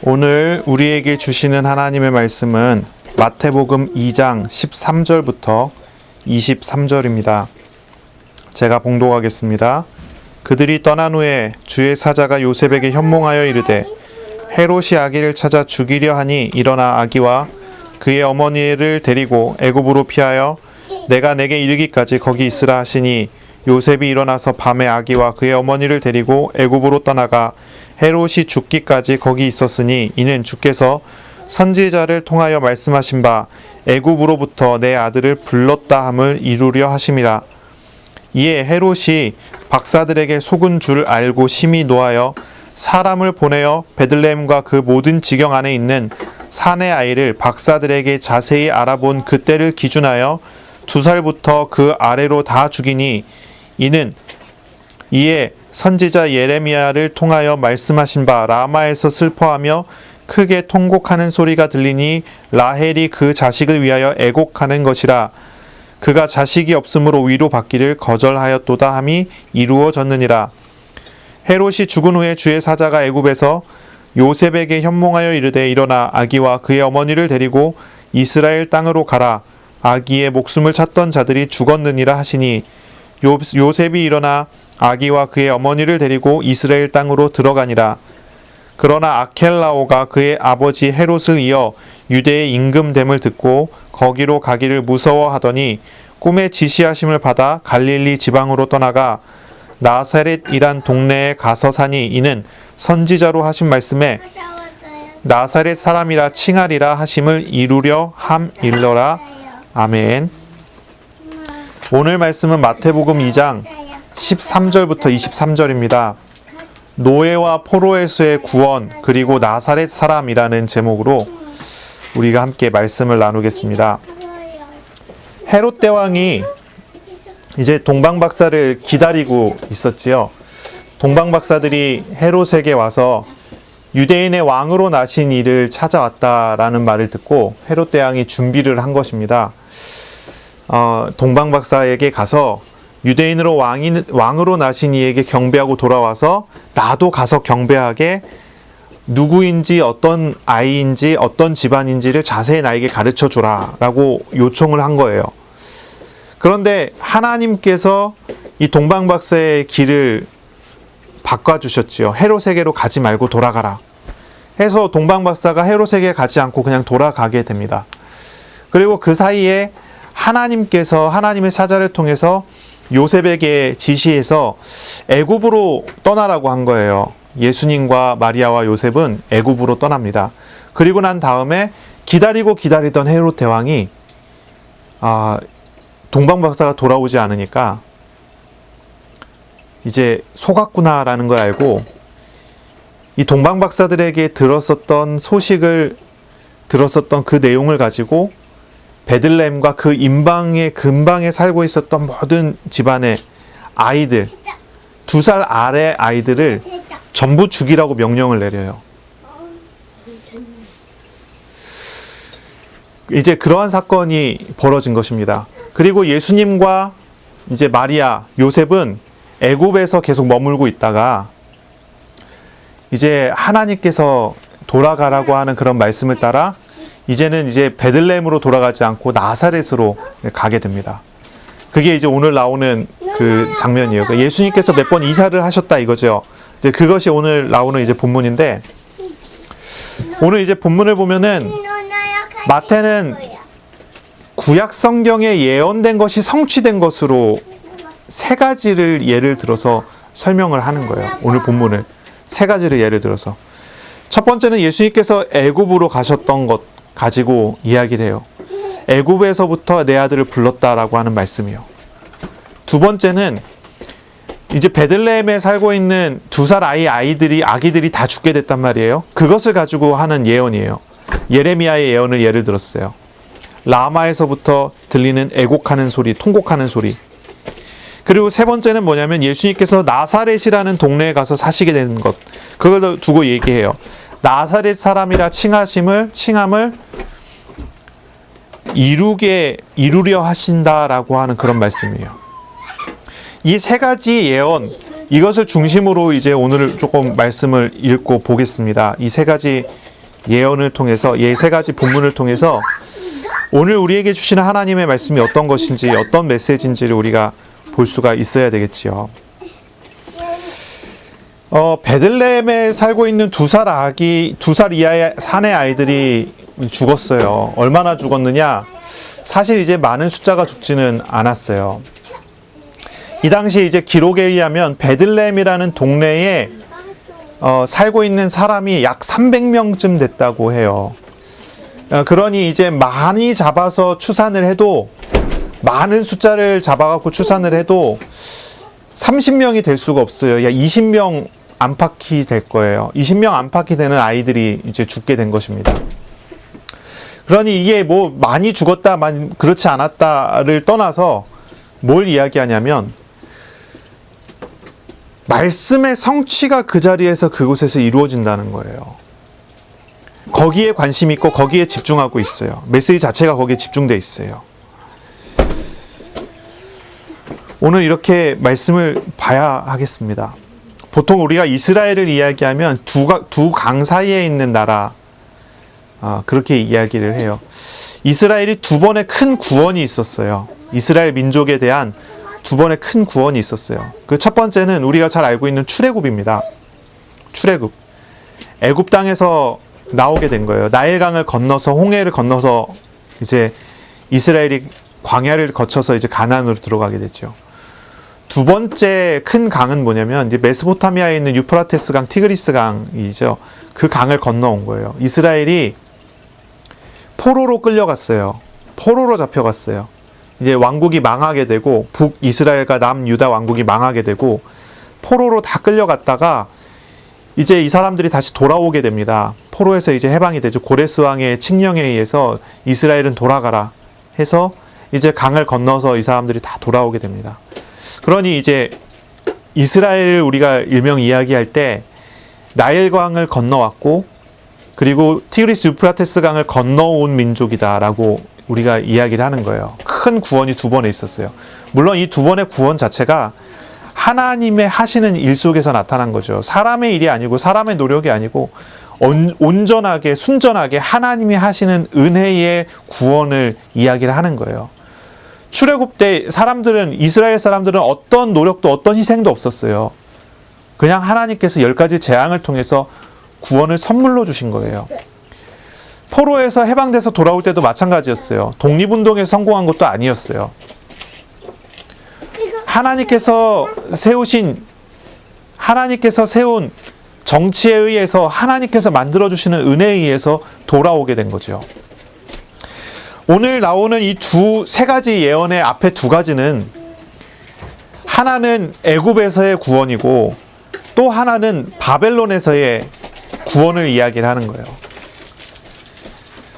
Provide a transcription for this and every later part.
오늘 우리에게 주시는 하나님의 말씀은 마태복음 2장 13절부터 23절입니다. 제가 봉독하겠습니다. 그들이 떠난 후에 주의 사자가 요셉에게 현몽하여 이르되 헤롯이 아기를 찾아 죽이려 하니 일어나 아기와 그의 어머니를 데리고 애굽으로 피하여 내가 내게 이르기까지 거기 있으라 하시니 요셉이 일어나서 밤에 아기와 그의 어머니를 데리고 애굽으로 떠나가 헤롯이 죽기까지 거기 있었으니 이는 주께서 선지자를 통하여 말씀하신 바 애굽으로부터 내 아들을 불렀다 함을 이루려 하심이라. 이에 헤롯이 박사들에게 속은 줄 알고 심히 노하여 사람을 보내어 베들레헴과 그 모든 지경 안에 있는 산의 아이를 박사들에게 자세히 알아본 그때를 기준하여 2살부터 그 아래로 다 죽이니 이에 선지자 예레미야를 통하여 말씀하신 바 라마에서 슬퍼하며 크게 통곡하는 소리가 들리니 라헬이 그 자식을 위하여 애곡하는 것이라. 그가 자식이 없으므로 위로받기를 거절하였도다 함이 이루어졌느니라. 헤롯이 죽은 후에 주의 사자가 애굽에서 요셉에게 현몽하여 이르되 일어나 아기와 그의 어머니를 데리고 이스라엘 땅으로 가라. 아기의 목숨을 찾던 자들이 죽었느니라 하시니 요셉이 일어나 아기와 그의 어머니를 데리고 이스라엘 땅으로 들어가니라. 그러나 아켈라오가 그의 아버지 헤롯을 이어 유대의 임금됨을 듣고 거기로 가기를 무서워하더니 꿈에 지시하심을 받아 갈릴리 지방으로 떠나가 나사렛이란 동네에 가서 사니 이는 선지자로 하신 말씀에 나사렛 사람이라 칭하리라 하심을 이루려 함일러라. 아멘. 오늘 말씀은 마태복음 2장 13절부터 23절입니다. 노예와 포로에서의 구원 그리고 나사렛 사람이라는 제목으로 우리가 함께 말씀을 나누겠습니다. 헤롯 대왕이 이제 동방박사를 기다리고 있었지요. 동방박사들이 헤롯에게 와서 유대인의 왕으로 나신 이를 찾아왔다라는 말을 듣고 헤롯 대왕이 준비를 한 것입니다. 동방박사에게 가서 유대인으로 왕으로 나신 이에게 경배하고 돌아와서 나도 가서 경배하게 누구인지 어떤 아이인지 어떤 집안인지를 자세히 나에게 가르쳐 줘라 라고 요청을 한 거예요. 그런데 하나님께서 이 동방박사의 길을 바꿔주셨지요. 헤롯에게로 가지 말고 돌아가라 해서 동방박사가 헤롯에게 가지 않고 그냥 돌아가게 됩니다. 그리고 그 사이에 하나님께서 하나님의 사자를 통해서 요셉에게 지시해서 애굽으로 떠나라고 한 거예요. 예수님과 마리아와 요셉은 애굽으로 떠납니다. 그리고 난 다음에 기다리던 헤롯 대왕이 동방박사가 돌아오지 않으니까 이제 속았구나라는 걸 알고 이 동방박사들에게 들었었던 그 내용을 가지고 베들레헴과 그 근방에 살고 있었던 모든 집안의 아이들, 2살 아래 아이들을 전부 죽이라고 명령을 내려요. 이제 그러한 사건이 벌어진 것입니다. 그리고 예수님과 이제 마리아, 요셉은 애굽에서 계속 머물고 있다가 이제 하나님께서 돌아가라고 하는 그런 말씀을 따라 이제는 이제 베들레헴으로 돌아가지 않고 나사렛으로 가게 됩니다. 그게 이제 오늘 나오는 그 장면이에요. 그러니까 예수님께서 몇 번 이사를 하셨다 이거죠. 이제 그것이 오늘 나오는 이제 본문인데, 오늘 이제 본문을 보면은 마태는 구약 성경에 예언된 것이 성취된 것으로 3가지를 예를 들어서 설명을 하는 거예요. 오늘 본문을 3가지를 예를 들어서. 첫 번째는 예수님께서 애굽으로 가셨던 것 가지고 이야기를 해요. 애굽에서부터 내 아들을 불렀다라고 하는 말씀이요. 두 번째는 이제 베들레헴에 살고 있는 2살 아기들이 다 죽게 됐단 말이에요. 그것을 가지고 하는 예언이에요. 예레미야의 예언을 예를 들었어요. 라마에서부터 들리는 애곡하는 소리, 통곡하는 소리. 그리고 세 번째는 뭐냐면 예수님께서 나사렛이라는 동네에 가서 사시게 되는 것. 그걸 두고 얘기해요. 나사렛 사람이라 칭함을 이루려 하신다라고 하는 그런 말씀이에요. 이 3가지 예언, 이것을 중심으로 이제 오늘 조금 말씀을 읽고 보겠습니다. 이 세 가지 예언을 통해서, 세 가지 본문을 통해서 오늘 우리에게 주시는 하나님의 말씀이 어떤 것인지, 어떤 메시지인지를 우리가 볼 수가 있어야 되겠지요. 베들레헴에 살고 있는 2살 이하의 사내 아이들이 죽었어요. 얼마나 죽었느냐? 사실 이제 많은 숫자가 죽지는 않았어요. 이 당시 이제 기록에 의하면 베들레헴이라는 동네에 살고 있는 사람이 약 300명쯤 됐다고 해요. 그러니 이제 많이 잡아서 추산을 해도, 많은 숫자를 잡아갖고 추산을 해도 30명이 될 수가 없어요. 약 20명 안팎이 될 거예요. 20명 안팎이 되는 아이들이 이제 죽게 된 것입니다. 그러니 이게 뭐 많이 죽었다, 그렇지 않았다를 떠나서 뭘 이야기하냐면, 말씀의 성취가 그 자리에서 그곳에서 이루어진다는 거예요. 거기에 관심 있고 거기에 집중하고 있어요. 메시지 자체가 거기에 집중되어 있어요. 오늘 이렇게 말씀을 봐야 하겠습니다. 보통 우리가 이스라엘을 이야기하면 두 강 사이에 있는 나라, 그렇게 이야기를 해요. 이스라엘이 두 번의 큰 구원이 있었어요. 이스라엘 민족에 대한 두 번의 큰 구원이 있었어요. 그 첫 번째는 우리가 잘 알고 있는 출애굽입니다. 출애굽. 애굽 땅에서 나오게 된 거예요. 나일강을 건너서, 홍해를 건너서 이제 이스라엘이 광야를 거쳐서 이제 가나안으로 들어가게 됐죠. 두 번째 큰 강은 뭐냐면 이제 메소포타미아에 있는 유프라테스 강, 티그리스 강이죠. 그 강을 건너온 거예요. 이스라엘이 포로로 끌려갔어요. 포로로 잡혀갔어요. 이제 왕국이 망하게 되고, 북이스라엘과 남유다 왕국이 망하게 되고 포로로 다 끌려갔다가 이제 이 사람들이 다시 돌아오게 됩니다. 포로에서 이제 해방이 되죠. 고레스 왕의 칙령에 의해서 이스라엘은 돌아가라 해서 이제 강을 건너서 이 사람들이 다 돌아오게 됩니다. 그러니 이제 이스라엘을 우리가 일명 이야기할 때 나일강을 건너왔고, 그리고 티그리스 유프라테스 강을 건너온 민족이다라고 우리가 이야기를 하는 거예요. 큰 구원이 두 번에 있었어요. 물론 이 두 번의 구원 자체가 하나님의 하시는 일 속에서 나타난 거죠. 사람의 일이 아니고, 사람의 노력이 아니고, 온전하게, 순전하게 하나님이 하시는 은혜의 구원을 이야기를 하는 거예요. 출애굽 때 이스라엘 사람들은 어떤 노력도 어떤 희생도 없었어요. 그냥 하나님께서 10가지 재앙을 통해서 구원을 선물로 주신 거예요. 포로에서 해방돼서 돌아올 때도 마찬가지였어요. 독립운동에 성공한 것도 아니었어요. 하나님께서 세운 정치에 의해서, 하나님께서 만들어주시는 은혜에 의해서 돌아오게 된 거죠. 오늘 나오는 이 세 가지 예언의 앞에 두 가지는, 하나는 애굽에서의 구원이고 또 하나는 바벨론에서의 구원을 이야기를 하는 거예요.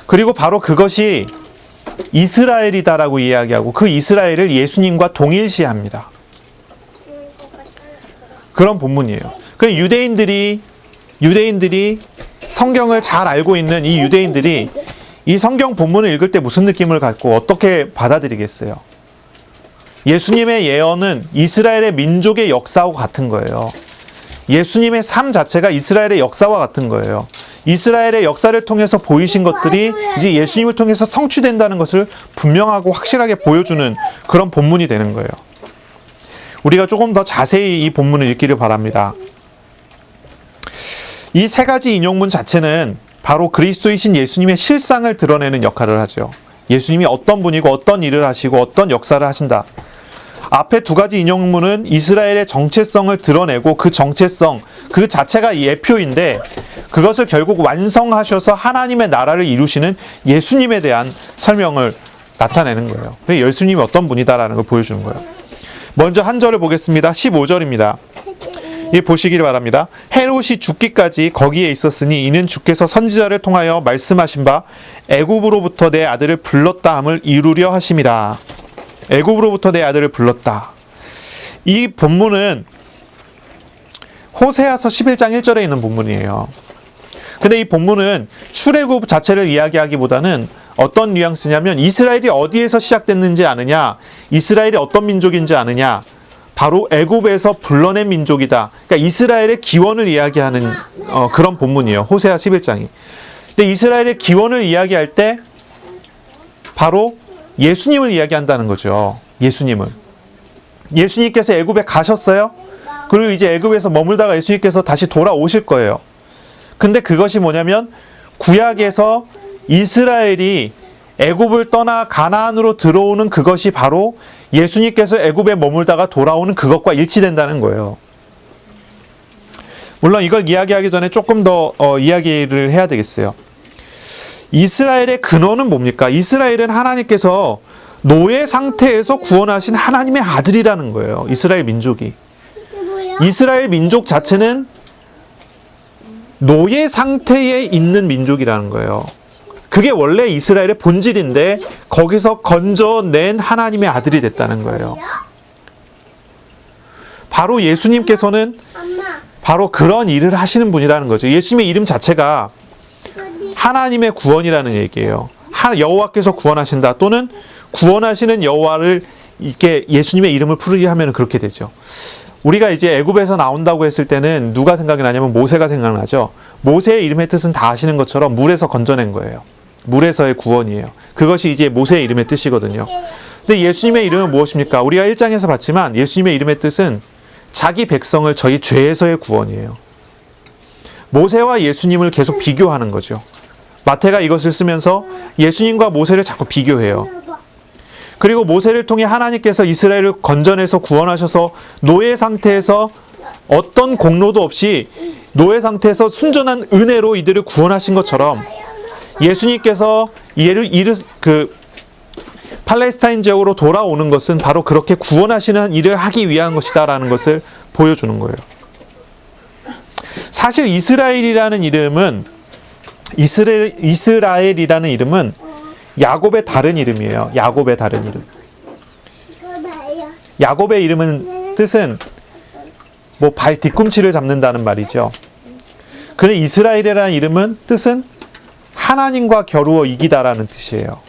그리고 바로 그것이 이스라엘이다라고 이야기하고, 그 이스라엘을 예수님과 동일시합니다. 그런 본문이에요. 그 유대인들이 성경을 잘 알고 있는 이 유대인들이 이 성경 본문을 읽을 때 무슨 느낌을 갖고 어떻게 받아들이겠어요? 예수님의 예언은 이스라엘의 민족의 역사와 같은 거예요. 예수님의 삶 자체가 이스라엘의 역사와 같은 거예요. 이스라엘의 역사를 통해서 보이신 것들이 이제 예수님을 통해서 성취된다는 것을 분명하고 확실하게 보여주는 그런 본문이 되는 거예요. 우리가 조금 더 자세히 이 본문을 읽기를 바랍니다. 이 세 가지 인용문 자체는 바로 그리스도이신 예수님의 실상을 드러내는 역할을 하죠. 예수님이 어떤 분이고 어떤 일을 하시고 어떤 역사를 하신다. 앞에 두 가지 인용문은 이스라엘의 정체성을 드러내고, 그 정체성 그 자체가 예표인데, 그것을 결국 완성하셔서 하나님의 나라를 이루시는 예수님에 대한 설명을 나타내는 거예요. 예수님이 어떤 분이다라는 걸 보여주는 거예요. 먼저 한 절을 보겠습니다. 15절입니다. 이 보시기를 바랍니다. 헤롯이 죽기까지 거기에 있었으니 이는 주께서 선지자를 통하여 말씀하신 바 애굽으로부터 내 아들을 불렀다 함을 이루려 하심이라. 애굽으로부터 내 아들을 불렀다. 이 본문은 호세아서 11장 1절에 있는 본문이에요. 근데 이 본문은 출애굽 자체를 이야기하기보다는 어떤 뉘앙스냐면, 이스라엘이 어디에서 시작됐는지 아느냐, 이스라엘이 어떤 민족인지 아느냐, 바로 애굽에서 불러낸 민족이다. 그러니까 이스라엘의 기원을 이야기하는 그런 본문이에요. 호세아 11장이. 근데 이스라엘의 기원을 이야기할 때 바로 예수님을 이야기한다는 거죠. 예수님을. 예수님께서 애굽에 가셨어요. 그리고 이제 애굽에서 머물다가 예수님께서 다시 돌아오실 거예요. 근데 그것이 뭐냐면 구약에서 이스라엘이 애굽을 떠나 가나안으로 들어오는 그것이 바로 예수님께서 애굽에 머물다가 돌아오는 그것과 일치된다는 거예요. 물론 이걸 이야기하기 전에 조금 더 이야기를 해야 되겠어요. 이스라엘의 근원은 뭡니까? 이스라엘은 하나님께서 노예 상태에서 구원하신 하나님의 아들이라는 거예요. 이스라엘 민족이. 이스라엘 민족 자체는 노예 상태에 있는 민족이라는 거예요. 그게 원래 이스라엘의 본질인데 거기서 건져낸 하나님의 아들이 됐다는 거예요. 바로 예수님께서는 바로 그런 일을 하시는 분이라는 거죠. 예수님의 이름 자체가 하나님의 구원이라는 얘기예요. 여호와께서 구원하신다 또는 구원하시는 여호와를 이렇게 예수님의 이름을 부르게 하면 그렇게 되죠. 우리가 이제 애굽에서 나온다고 했을 때는 누가 생각이 나냐면 모세가 생각나죠. 모세의 이름의 뜻은 다 아시는 것처럼 물에서 건져낸 거예요. 물에서의 구원이에요. 그것이 이제 모세의 이름의 뜻이거든요. 근데 예수님의 이름은 무엇입니까? 우리가 1장에서 봤지만 예수님의 이름의 뜻은 자기 백성을 저희 죄에서의 구원이에요. 모세와 예수님을 계속 비교하는 거죠. 마태가 이것을 쓰면서 예수님과 모세를 자꾸 비교해요. 그리고 모세를 통해 하나님께서 이스라엘을 건져내서 구원하셔서 노예 상태에서 어떤 공로도 없이 노예 상태에서 순전한 은혜로 이들을 구원하신 것처럼 예수님께서 팔레스타인 지역으로 돌아오는 것은 바로 그렇게 구원하시는 일을 하기 위한 것이다라는 것을 보여주는 거예요. 사실 이스라엘이라는 이름은 야곱의 다른 이름이에요. 야곱의 다른 이름. 야곱의 이름은 뜻은 뭐 발 뒤꿈치를 잡는다는 말이죠. 그런데 이스라엘이라는 이름은 뜻은 하나님과 겨루어 이기다라는 뜻이에요.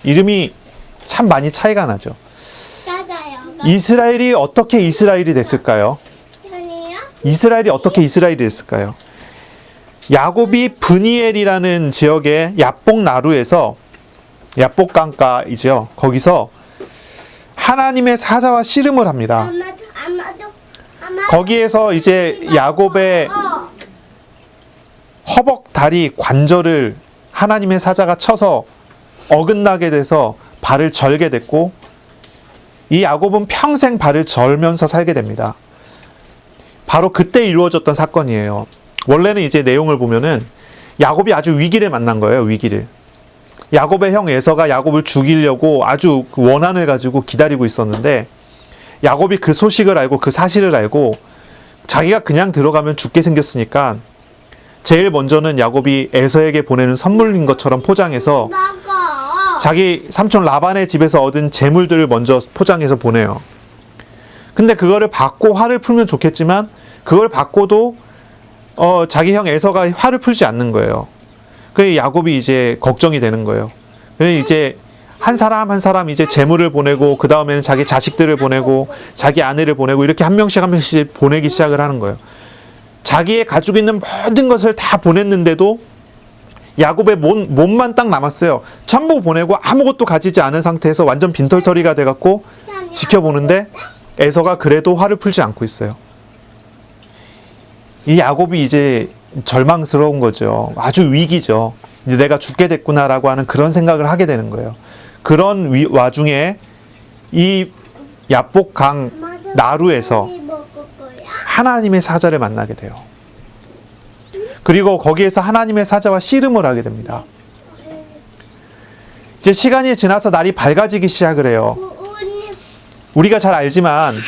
이름이 참 많이 차이가 나죠. 이스라엘이 어떻게 이스라엘이 됐을까요? 이스라엘이 어떻게 이스라엘이 됐을까요? 야곱이 브니엘이라는 지역의 야복 나루에서 야복 강가이죠. 거기서 하나님의 사자와 씨름을 합니다. 거기에서 이제 야곱의 허벅 다리 관절을 하나님의 사자가 쳐서 어긋나게 돼서 발을 절게 됐고 이 야곱은 평생 발을 절면서 살게 됩니다. 바로 그때 이루어졌던 사건이에요. 원래는 이제 내용을 보면은 야곱이 아주 위기를 만난 거예요. 위기를. 야곱의 형 에서가 야곱을 죽이려고 아주 원한을 가지고 기다리고 있었는데 야곱이 그 소식을 알고 그 사실을 알고 자기가 그냥 들어가면 죽게 생겼으니까 제일 먼저는 야곱이 에서에게 보내는 선물인 것처럼 포장해서 자기 삼촌 라반의 집에서 얻은 재물들을 먼저 포장해서 보내요. 근데 그거를 받고 화를 풀면 좋겠지만 그걸 받고도 자기 형 에서가 화를 풀지 않는 거예요. 그래서 야곱이 이제 걱정이 되는 거예요. 그래서 이제 한 사람 한 사람 이제 재물을 보내고 그 다음에는 자기 자식들을 보내고 자기 아내를 보내고 이렇게 한 명씩 보내기 시작을 하는 거예요. 자기의 가지고 있는 모든 것을 다 보냈는데도 야곱의 몸만 딱 남았어요. 전부 보내고 아무것도 가지지 않은 상태에서 완전 빈털터리가 돼갖고 지켜보는데 에서가 그래도 화를 풀지 않고 있어요. 이 야곱이 이제 절망스러운 거죠. 아주 위기죠. 이제 내가 죽게 됐구나라고 하는 그런 생각을 하게 되는 거예요. 그런 와중에 이 야복강 나루에서 하나님의 사자를 만나게 돼요. 그리고 거기에서 하나님의 사자와 씨름을 하게 됩니다. 이제 시간이 지나서 날이 밝아지기 시작을 해요. 우리가 잘 알지만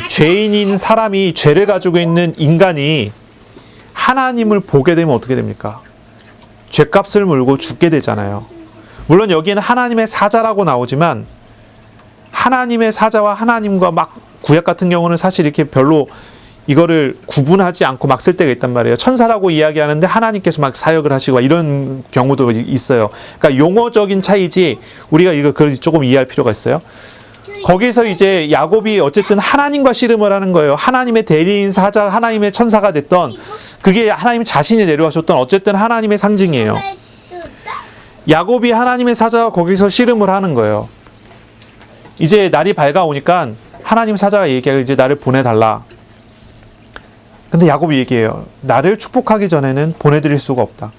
죄인인 사람이 죄를 가지고 있는 인간이 하나님을 보게 되면 어떻게 됩니까? 죄값을 물고 죽게 되잖아요. 물론 여기에는 하나님의 사자라고 나오지만 하나님의 사자와 하나님과 막 구약 같은 경우는 사실 이렇게 별로 이거를 구분하지 않고 막 쓸 때가 있단 말이에요. 천사라고 이야기하는데 하나님께서 막 사역을 하시고 이런 경우도 있어요. 그러니까 용어적인 차이지 우리가 이거 조금 이해할 필요가 있어요. 거기서 이제 야곱이 어쨌든 하나님과 씨름을 하는 거예요. 하나님의 대리인 사자, 하나님의 천사가 됐던, 그게 하나님 자신이 내려와셨던 어쨌든 하나님의 상징이에요. 야곱이 하나님의 사자와 거기서 씨름을 하는 거예요. 이제 날이 밝아오니까 하나님 사자가 얘기해요. 이제 나를 보내달라. 근데 야곱이 얘기해요. 나를 축복하기 전에는 보내드릴 수가 없다.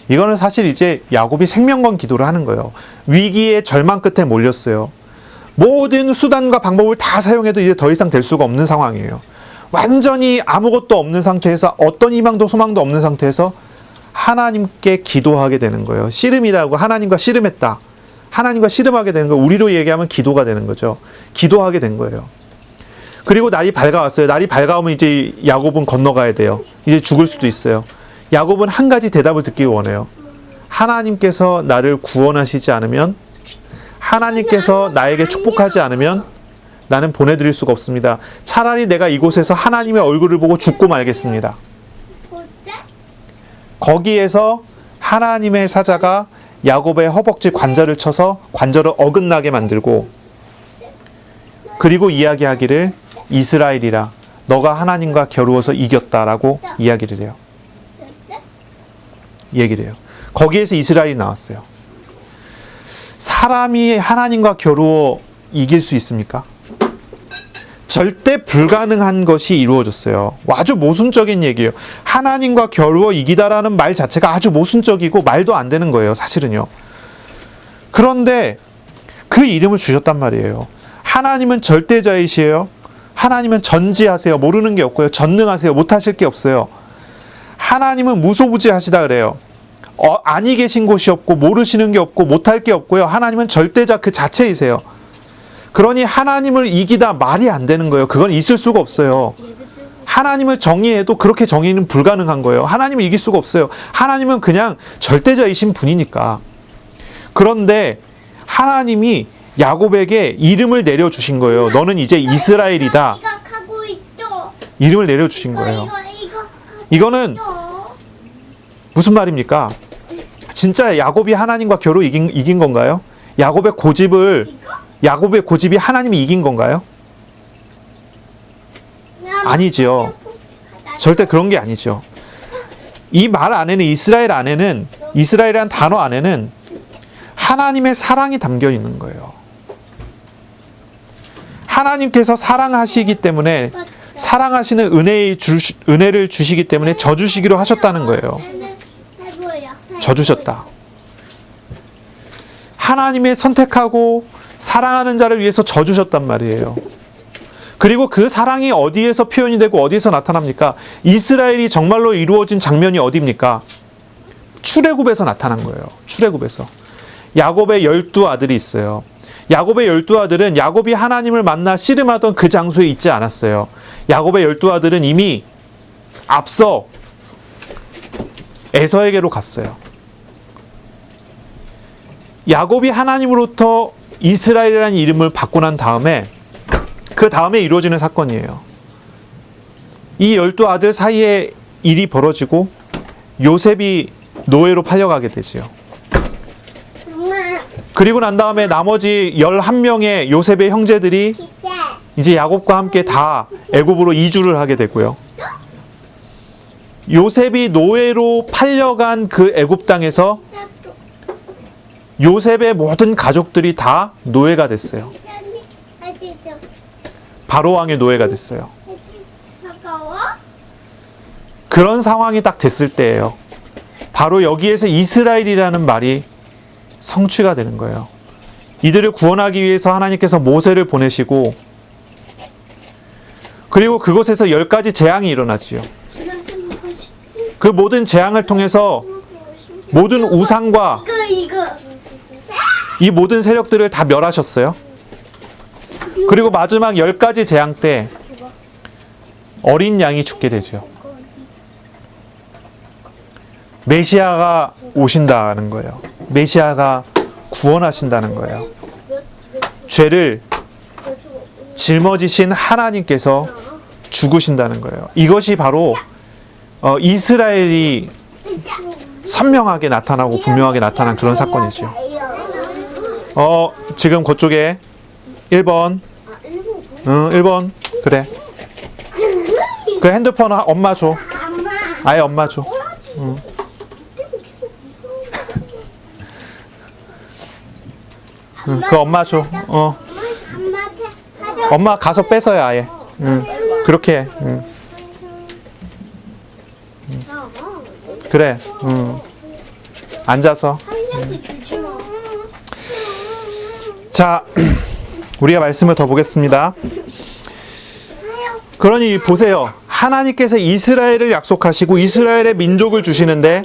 이거는 사실 이제 야곱이 생명건 기도를 하는 거예요. 위기의 절망 끝에 몰렸어요. 모든 수단과 방법을 다 사용해도 이제 더 이상 될 수가 없는 상황이에요. 완전히 아무것도 없는 상태에서, 어떤 희망도 소망도 없는 상태에서 하나님께 기도하게 되는 거예요. 씨름이라고, 하나님과 씨름했다. 하나님과 씨름하게 되는 거예요. 우리로 얘기하면 기도가 되는 거죠. 기도하게 된 거예요. 그리고 날이 밝아왔어요. 날이 밝아오면 이제 야곱은 건너가야 돼요. 이제 죽을 수도 있어요. 야곱은 한 가지 대답을 듣기 원해요. 하나님께서 나를 구원하시지 않으면, 하나님께서 나에게 축복하지 않으면 나는 보내드릴 수가 없습니다. 차라리 내가 이곳에서 하나님의 얼굴을 보고 죽고 말겠습니다. 거기에서 하나님의 사자가 야곱의 허벅지 관절을 쳐서 관절을 어긋나게 만들고, 그리고 이야기하기를 이스라엘이라 너가 하나님과 겨루어서 이겼다라고 이야기를 해요. 얘기를 해요. 거기에서 이스라엘이 나왔어요. 사람이 하나님과 겨루어 이길 수 있습니까? 절대 불가능한 것이 이루어졌어요. 아주 모순적인 얘기예요. 하나님과 겨루어 이기다라는 말 자체가 아주 모순적이고 말도 안 되는 거예요, 사실은요. 그런데 그 이름을 주셨단 말이에요. 하나님은 절대자이시에요. 하나님은 전지하세요. 모르는 게 없고요. 전능하세요. 못하실 게 없어요. 하나님은 무소부지하시다 그래요. 아니 계신 곳이 없고 모르시는 게 없고 못할 게 없고요. 하나님은 절대자 그 자체이세요. 그러니 하나님을 이기다 말이 안 되는 거예요. 그건 있을 수가 없어요. 하나님을 정의해도 그렇게 정의는 불가능한 거예요. 하나님을 이길 수가 없어요. 하나님은 그냥 절대자이신 분이니까. 그런데 하나님이 야곱에게 이름을 내려주신 거예요. 너는 이제 이스라엘이다. 이름을 내려주신 거예요. 이거는 무슨 말입니까? 진짜 야곱이 하나님과 겨루 이긴 건가요? 야곱의 고집이 하나님이 이긴 건가요? 아니지요. 절대 그런 게 아니죠. 이 말 안에는, 이스라엘이라는 단어 안에는 하나님의 사랑이 담겨 있는 거예요. 하나님께서 사랑하시기 때문에, 사랑하시는 은혜를 주시기 때문에 져주시기로 하셨다는 거예요. 져주셨다. 하나님의 선택하고 사랑하는 자를 위해서 져주셨단 말이에요. 그리고 그 사랑이 어디에서 표현이 되고 어디에서 나타납니까? 이스라엘이 정말로 이루어진 장면이 어디입니까? 출애굽에서 나타난 거예요. 출애굽에서. 야곱의 12아들이 있어요. 야곱의 12아들은 야곱이 하나님을 만나 씨름하던 그 장소에 있지 않았어요. 야곱의 12아들은 이미 앞서 에서에게로 갔어요. 야곱이 하나님으로부터 이스라엘이라는 이름을 받고 난 다음에, 그 다음에 이루어지는 사건이에요. 이 12아들 사이에 일이 벌어지고 요셉이 노예로 팔려가게 되지요. 그리고 난 다음에 나머지 11명의 요셉의 형제들이 이제 야곱과 함께 다 애굽으로 이주를 하게 되고요. 요셉이 노예로 팔려간 그 애굽 땅에서 요셉의 모든 가족들이 다 노예가 됐어요. 바로 왕의 노예가 됐어요. 그런 상황이 딱 됐을 때예요. 바로 여기에서 이스라엘이라는 말이 성취가 되는 거예요. 이들을 구원하기 위해서 하나님께서 모세를 보내시고, 그리고 그곳에서 10가지 재앙이 일어나지요. 그 모든 재앙을 통해서 모든 우상과 이 모든 세력들을 다 멸하셨어요. 그리고 마지막 10가지 재앙 때 어린 양이 죽게 되죠. 메시아가 오신다는 거예요. 메시아가 구원하신다는 거예요. 죄를 짊어지신 하나님께서 죽으신다는 거예요. 이것이 바로 이스라엘이 선명하게 나타나고 분명하게 나타난 그런 사건이죠. 지금 그쪽에 1번. 아, 일본. 응, 1번. 그래. 그 핸드폰 엄마 줘. 엄마. 아예 엄마 줘. 응. 응, 그 엄마 줘. 엄마 가서 뺏어야 아예. 응, 그렇게 해. 응. 그래. 응. 앉아서. 자, 우리가 말씀을 더 보겠습니다. 그러니 보세요. 하나님께서 이스라엘을 약속하시고 이스라엘의 민족을 주시는데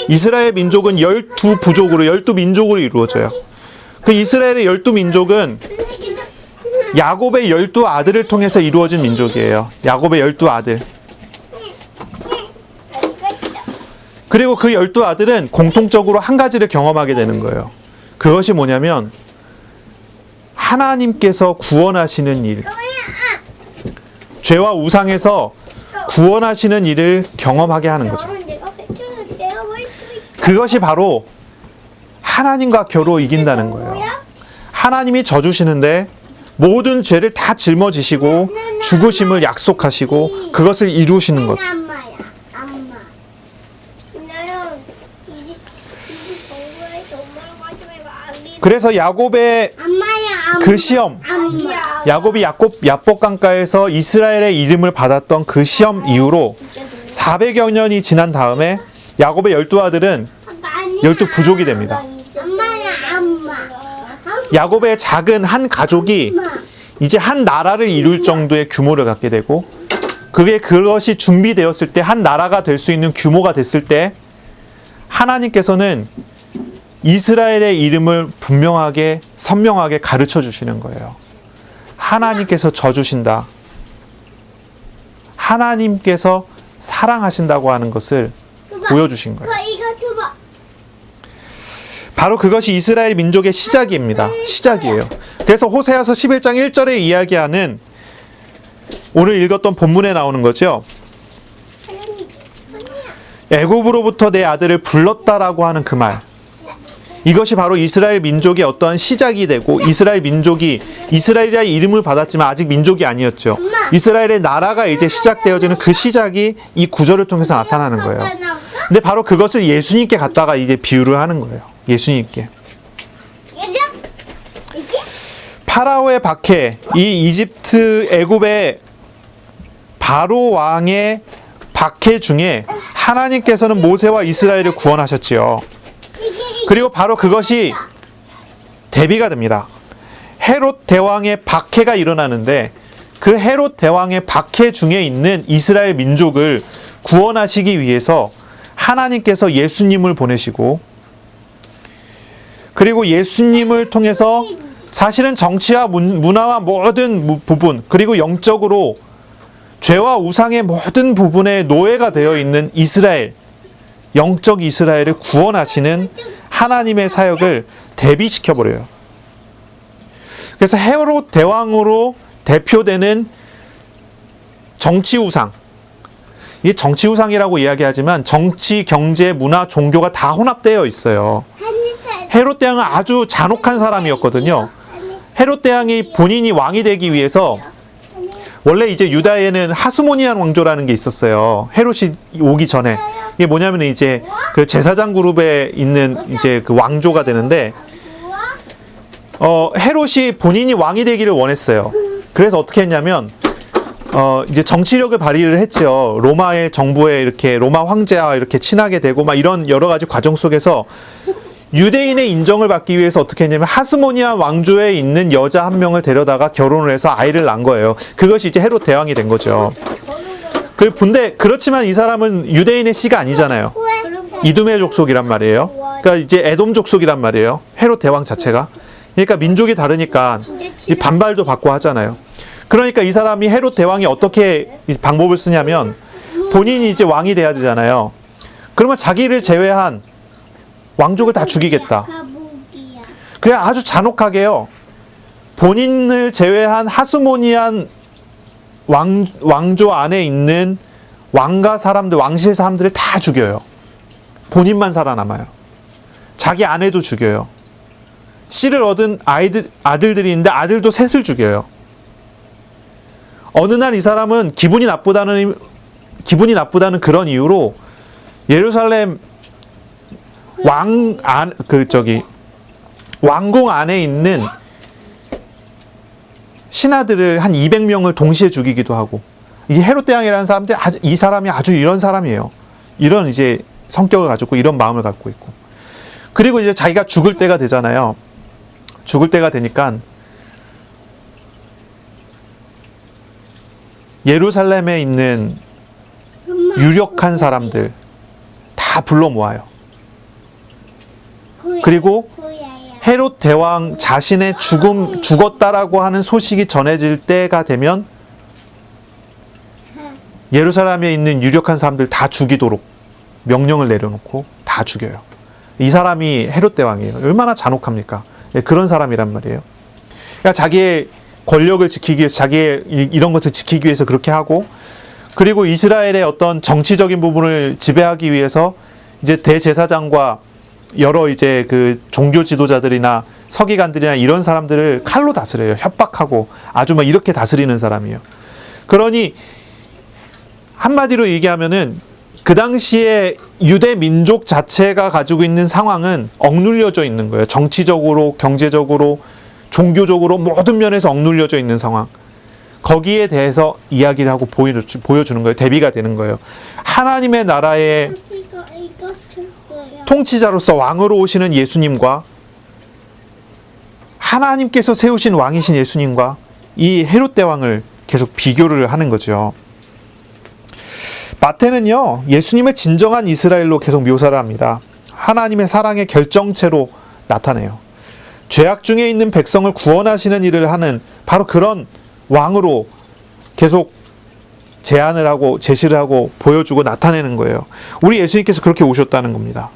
이스라엘 민족은 12부족으로 12민족으로 이루어져요. 그 이스라엘의 12민족은 야곱의 12아들을 통해서 이루어진 민족이에요. 야곱의 12아들. 그리고 그 12아들은 공통적으로 한 가지를 경험하게 되는 거예요. 그것이 뭐냐면 하나님께서 구원하시는 일, 죄와 우상에서 구원하시는 일을 경험하게 하는 거죠. 그것이 바로 하나님과 겨루 이긴다는 거예요. 하나님이 져주시는데 모든 죄를 다 짊어지시고 죽으심을 약속하시고 그것을 이루시는 것. 그래서 야곱의 그 시험, 야곱이 야복 강가에서 이스라엘의 이름을 받았던 그 시험 이후로 400여 년이 지난 다음에 야곱의 12아들은 12부족이 됩니다. 야곱의 작은 한 가족이 이제 한 나라를 이룰 정도의 규모를 갖게 되고 그것이 준비되었을 때 한 나라가 될 수 있는 규모가 됐을 때 하나님께서는 이스라엘의 이름을 분명하게 선명하게 가르쳐 주시는 거예요. 하나님께서 져주신다. 하나님께서 사랑하신다고 하는 것을 보여주신 거예요. 바로 그것이 이스라엘 민족의 시작입니다. 시작이에요. 그래서 호세아서 11장 1절에 이야기하는 오늘 읽었던 본문에 나오는 거죠. 애굽으로부터 내 아들을 불렀다라고 하는 그 말. 이것이 바로 이스라엘 민족의 어떠한 시작이 되고 이스라엘 민족이 이스라엘이라는 이름을 받았지만 아직 민족이 아니었죠. 이스라엘의 나라가 이제 시작되어지는 그 시작이 이 구절을 통해서 나타나는 거예요. 근데 바로 그것을 예수님께 갖다가 이제 비유를 하는 거예요. 예수님께. 파라오의 박해, 이 이집트 애굽의 바로 왕의 박해 중에 하나님께서는 모세와 이스라엘을 구원하셨지요. 그리고 바로 그것이 대비가 됩니다. 헤롯 대왕의 박해가 일어나는데 그 헤롯 대왕의 박해 중에 있는 이스라엘 민족을 구원하시기 위해서 하나님께서 예수님을 보내시고 그리고 예수님을 통해서 사실은 정치와 문화와 모든 부분 그리고 영적으로 죄와 우상의 모든 부분에 노예가 되어 있는 이스라엘, 영적 이스라엘을 구원하시는 하나님의 사역을 대비시켜버려요. 그래서 헤롯 대왕으로 대표되는 정치 우상, 이게 정치 우상이라고 이야기하지만 정치, 경제, 문화, 종교가 다 혼합되어 있어요. 헤롯 대왕은 아주 잔혹한 사람이었거든요. 헤롯 대왕이 본인이 왕이 되기 위해서 원래 이제 유다에는 하스모니안 왕조라는 게 있었어요. 헤롯이 오기 전에. 이게 뭐냐면 이제 그 제사장 그룹에 있는 이제 그 왕조가 되는데 헤롯이 본인이 왕이 되기를 원했어요. 그래서 어떻게 했냐면 이제 정치력을 발휘를 했죠. 로마의 정부에 이렇게 로마 황제와 이렇게 친하게 되고 막 이런 여러 가지 과정 속에서 유대인의 인정을 받기 위해서 어떻게 했냐면 하스모니안 왕조에 있는 여자 한 명을 데려다가 결혼을 해서 아이를 낳은 거예요. 그것이 이제 헤롯 대왕이 된 거죠. 근데 그렇지만 이 사람은 유대인의 씨가 아니잖아요. 이두메 족속이란 말이에요. 그러니까 이제 에돔 족속이란 말이에요. 헤롯 대왕 자체가. 그러니까 민족이 다르니까 반발도 받고 하잖아요. 그러니까 이 사람이 헤롯 대왕이 어떻게 방법을 쓰냐면 본인이 이제 왕이 돼야 되잖아요. 그러면 자기를 제외한 왕족을 다 죽이겠다. 그래 아주 잔혹하게요. 본인을 제외한 하스모니안 왕조 안에 있는 왕가 사람들, 왕실 사람들을 다 죽여요. 본인만 살아남아요. 자기 아내도 죽여요. 씨를 얻은 아들들이 있는데 아들도 셋을 죽여요. 어느 날 이 사람은 기분이 나쁘다는 그런 이유로 예루살렘 왕궁 안에 있는 신하들을 한 200명을 동시에 죽이기도 하고, 이 헤롯 대왕이라는 사람들, 이 사람이 아주 이런 사람이에요. 이런 이제 성격을 가지고 이런 마음을 갖고 있고. 그리고 이제 자기가 죽을 때가 되잖아요. 죽을 때가 되니까 예루살렘에 있는 유력한 사람들 다 불러 모아요. 그리고 헤롯 대왕 자신의 죽었다라고 하는 소식이 전해질 때가 되면 예루살렘에 있는 유력한 사람들 다 죽이도록 명령을 내려놓고 다 죽여요. 이 사람이 헤롯 대왕이에요. 얼마나 잔혹합니까? 그런 사람이란 말이에요. 그러니까 자기의 권력을 지키기 위해서, 자기의 이런 것을 지키기 위해서 그렇게 하고, 그리고 이스라엘의 어떤 정치적인 부분을 지배하기 위해서 이제 대제사장과 여러 이제 그 종교 지도자들이나 서기관들이나 이런 사람들을 칼로 다스려요. 협박하고 아주 막 이렇게 다스리는 사람이에요. 그러니 한마디로 얘기하면은 그 당시에 유대 민족 자체가 가지고 있는 상황은 억눌려져 있는 거예요. 정치적으로, 경제적으로, 종교적으로 모든 면에서 억눌려져 있는 상황. 거기에 대해서 이야기를 하고 보여주는 거예요. 대비가 되는 거예요. 하나님의 나라의 통치자로서 왕으로 오시는 예수님과, 하나님께서 세우신 왕이신 예수님과 이 헤롯 대왕을 계속 비교를 하는 거죠. 마태는요, 예수님의 진정한 이스라엘로 계속 묘사를 합니다. 하나님의 사랑의 결정체로 나타내요. 죄악 중에 있는 백성을 구원하시는 일을 하는 바로 그런 왕으로 계속 제안을 하고 제시를 하고 보여주고 나타내는 거예요. 우리 예수님께서 그렇게 오셨다는 겁니다.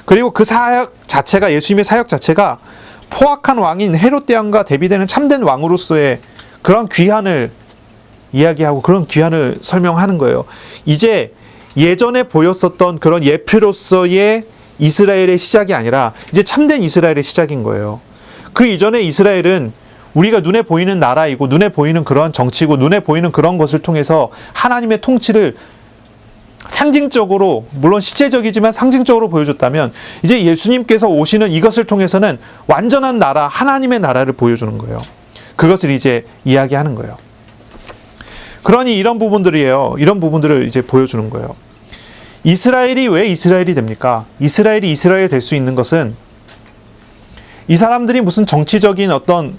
그리고 그 사역 자체가, 예수님의 사역 자체가 포악한 왕인 헤롯 대왕과 대비되는 참된 왕으로서의 그런 귀한을 이야기하고 그런 귀한을 설명하는 거예요. 이제 예전에 보였었던 그런 예표로서의 이스라엘의 시작이 아니라 이제 참된 이스라엘의 시작인 거예요. 그 이전에 이스라엘은 우리가 눈에 보이는 나라이고 눈에 보이는 그런 정치고 눈에 보이는 그런 것을 통해서 하나님의 통치를 상징적으로, 물론 실제적이지만 상징적으로 보여줬다면, 이제 예수님께서 오시는 이것을 통해서는 완전한 나라, 하나님의 나라를 보여주는 거예요. 그것을 이제 이야기하는 거예요. 그러니 이런 부분들이에요. 이런 부분들을 이제 보여주는 거예요. 이스라엘이 왜 이스라엘이 됩니까? 이스라엘이 이스라엘 될 수 있는 것은 이 사람들이 무슨 정치적인 어떤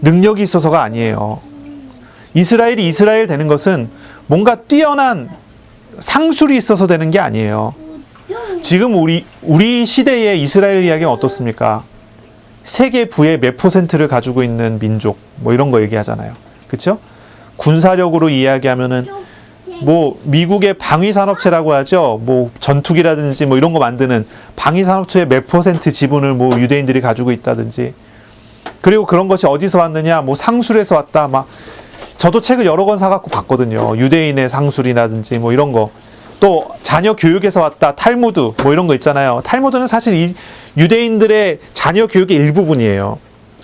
능력이 있어서가 아니에요. 이스라엘이 이스라엘 되는 것은 뭔가 뛰어난 상술이 있어서 되는 게 아니에요. 지금 우리 시대의 이스라엘 이야기는 어떻습니까? 세계 부의 몇 %를 가지고 있는 민족, 뭐 이런 거 얘기하잖아요. 그렇죠? 군사력으로 이야기하면은 뭐 미국의 방위 산업체라고 하죠. 뭐 전투기라든지 뭐 이런 거 만드는 방위 산업체의 몇 % 지분을 뭐 유대인들이 가지고 있다든지. 그리고 그런 것이 어디서 왔느냐? 뭐 상술에서 왔다. 막 저도 책을 여러 권 사갖고 봤거든요. 유대인의 상술이라든지 뭐 이런 거. 또 자녀 교육에서 왔다. 탈무드 뭐 이런 거 있잖아요. 탈무드는 사실 이 유대인들의 자녀 교육의 일부분이에요.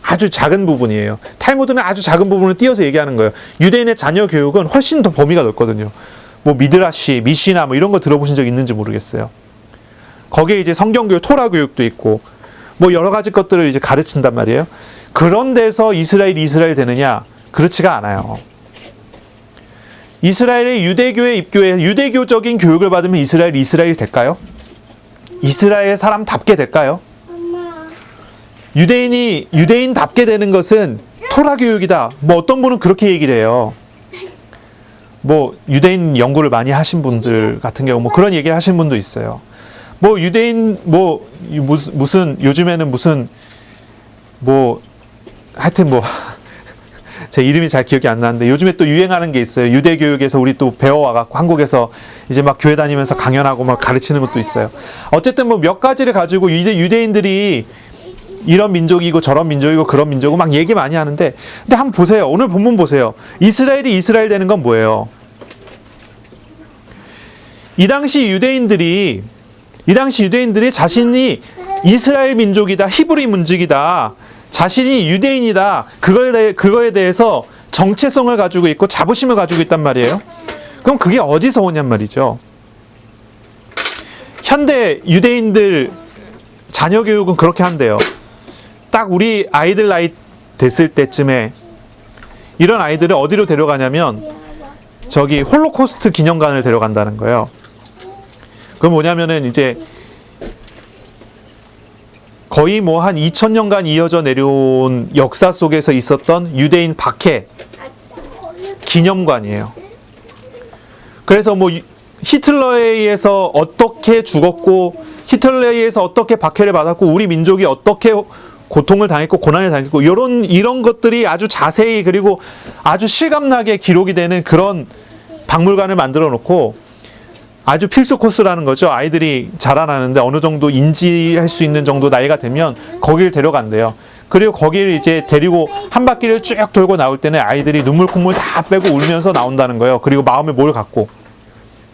아주 작은 부분이에요. 탈무드는 아주 작은 부분을 띄어서 얘기하는 거예요. 유대인의 자녀 교육은 훨씬 더 범위가 넓거든요. 뭐 미드라시, 미시나 뭐 이런 거 들어보신 적 있는지 모르겠어요. 거기에 이제 성경 교육, 토라 교육도 있고 뭐 여러 가지 것들을 이제 가르친단 말이에요. 그런 데서 이스라엘 되느냐? 그렇지가 않아요. 이스라엘의 유대교에 입교해 유대교적인 교육을 받으면 이스라엘이 될까요? 이스라엘 사람답게 될까요? 유대인답게 되는 것은 토라 교육이다. 뭐 어떤 분은 그렇게 얘기를 해요. 뭐 유대인 연구를 많이 하신 분들 같은 경우 뭐 그런 얘기를 하신 분도 있어요. 뭐 유대인 뭐 무슨 요즘에는 무슨 뭐 하여튼 뭐 제 이름이 잘 기억이 안 나는데 요즘에 또 유행하는 게 있어요. 유대 교육에서 우리 또 배워와갖고 한국에서 이제 막 교회 다니면서 강연하고 막 가르치는 것도 있어요. 어쨌든 뭐 몇 가지를 가지고 유대인들이 이런 민족이고 저런 민족이고 그런 민족이고 막 얘기 많이 하는데, 근데 한번 보세요. 오늘 본문 보세요. 이스라엘이 이스라엘 되는 건 뭐예요? 이 당시 유대인들이 자신이 이스라엘 민족이다, 히브리 민족이다, 자신이 유대인이다, 그거에 대해서 정체성을 가지고 있고 자부심을 가지고 있단 말이에요. 그럼 그게 어디서 오냔 말이죠. 현대 유대인들 자녀 교육은 그렇게 한대요. 딱 우리 아이들 나이 됐을 때쯤에 이런 아이들을 어디로 데려가냐면 저기 홀로코스트 기념관을 데려간다는 거예요. 그럼 뭐냐면은 이제 거의 뭐 한 2000년간 이어져 내려온 역사 속에서 있었던 유대인 박해 기념관이에요. 그래서 뭐 히틀러에 의해서 어떻게 죽었고 히틀러에 의해서 어떻게 박해를 받았고 우리 민족이 어떻게 고통을 당했고 고난을 당했고 이런 것들이 아주 자세히 그리고 아주 실감나게 기록이 되는 그런 박물관을 만들어 놓고 아주 필수 코스라는 거죠. 아이들이 자라나는데 어느 정도 인지할 수 있는 정도 나이가 되면 거기를 데려간대요. 그리고 거기를 이제 데리고 한 바퀴를 쭉 돌고 나올 때는 아이들이 눈물 콧물 다 빼고 울면서 나온다는 거예요. 그리고 마음에 뭘 갖고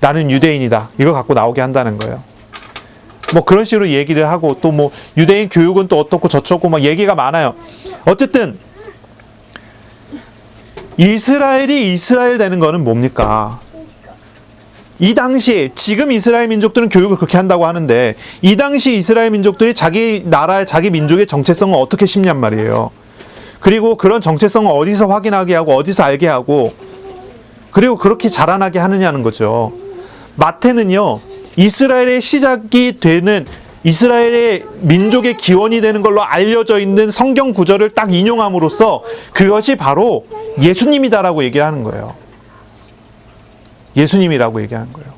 나는 유대인이다 이걸 갖고 나오게 한다는 거예요. 뭐 그런 식으로 얘기를 하고 또 뭐 유대인 교육은 또 어떻고 저쩌고 막 얘기가 많아요. 어쨌든 이스라엘이 이스라엘 되는 거는 뭡니까? 이 당시 지금 이스라엘 민족들은 교육을 그렇게 한다고 하는데 이 당시 이스라엘 민족들이 자기 나라의 자기 민족의 정체성을 어떻게 심냔 말이에요. 그리고 그런 정체성을 어디서 확인하게 하고 어디서 알게 하고 그리고 그렇게 자라나게 하느냐는 거죠. 마태는요, 이스라엘의 시작이 되는 이스라엘의 민족의 기원이 되는 걸로 알려져 있는 성경 구절을 딱 인용함으로써 그것이 바로 예수님이다라고 얘기하는 거예요. 예수님이라고 얘기하는 거예요.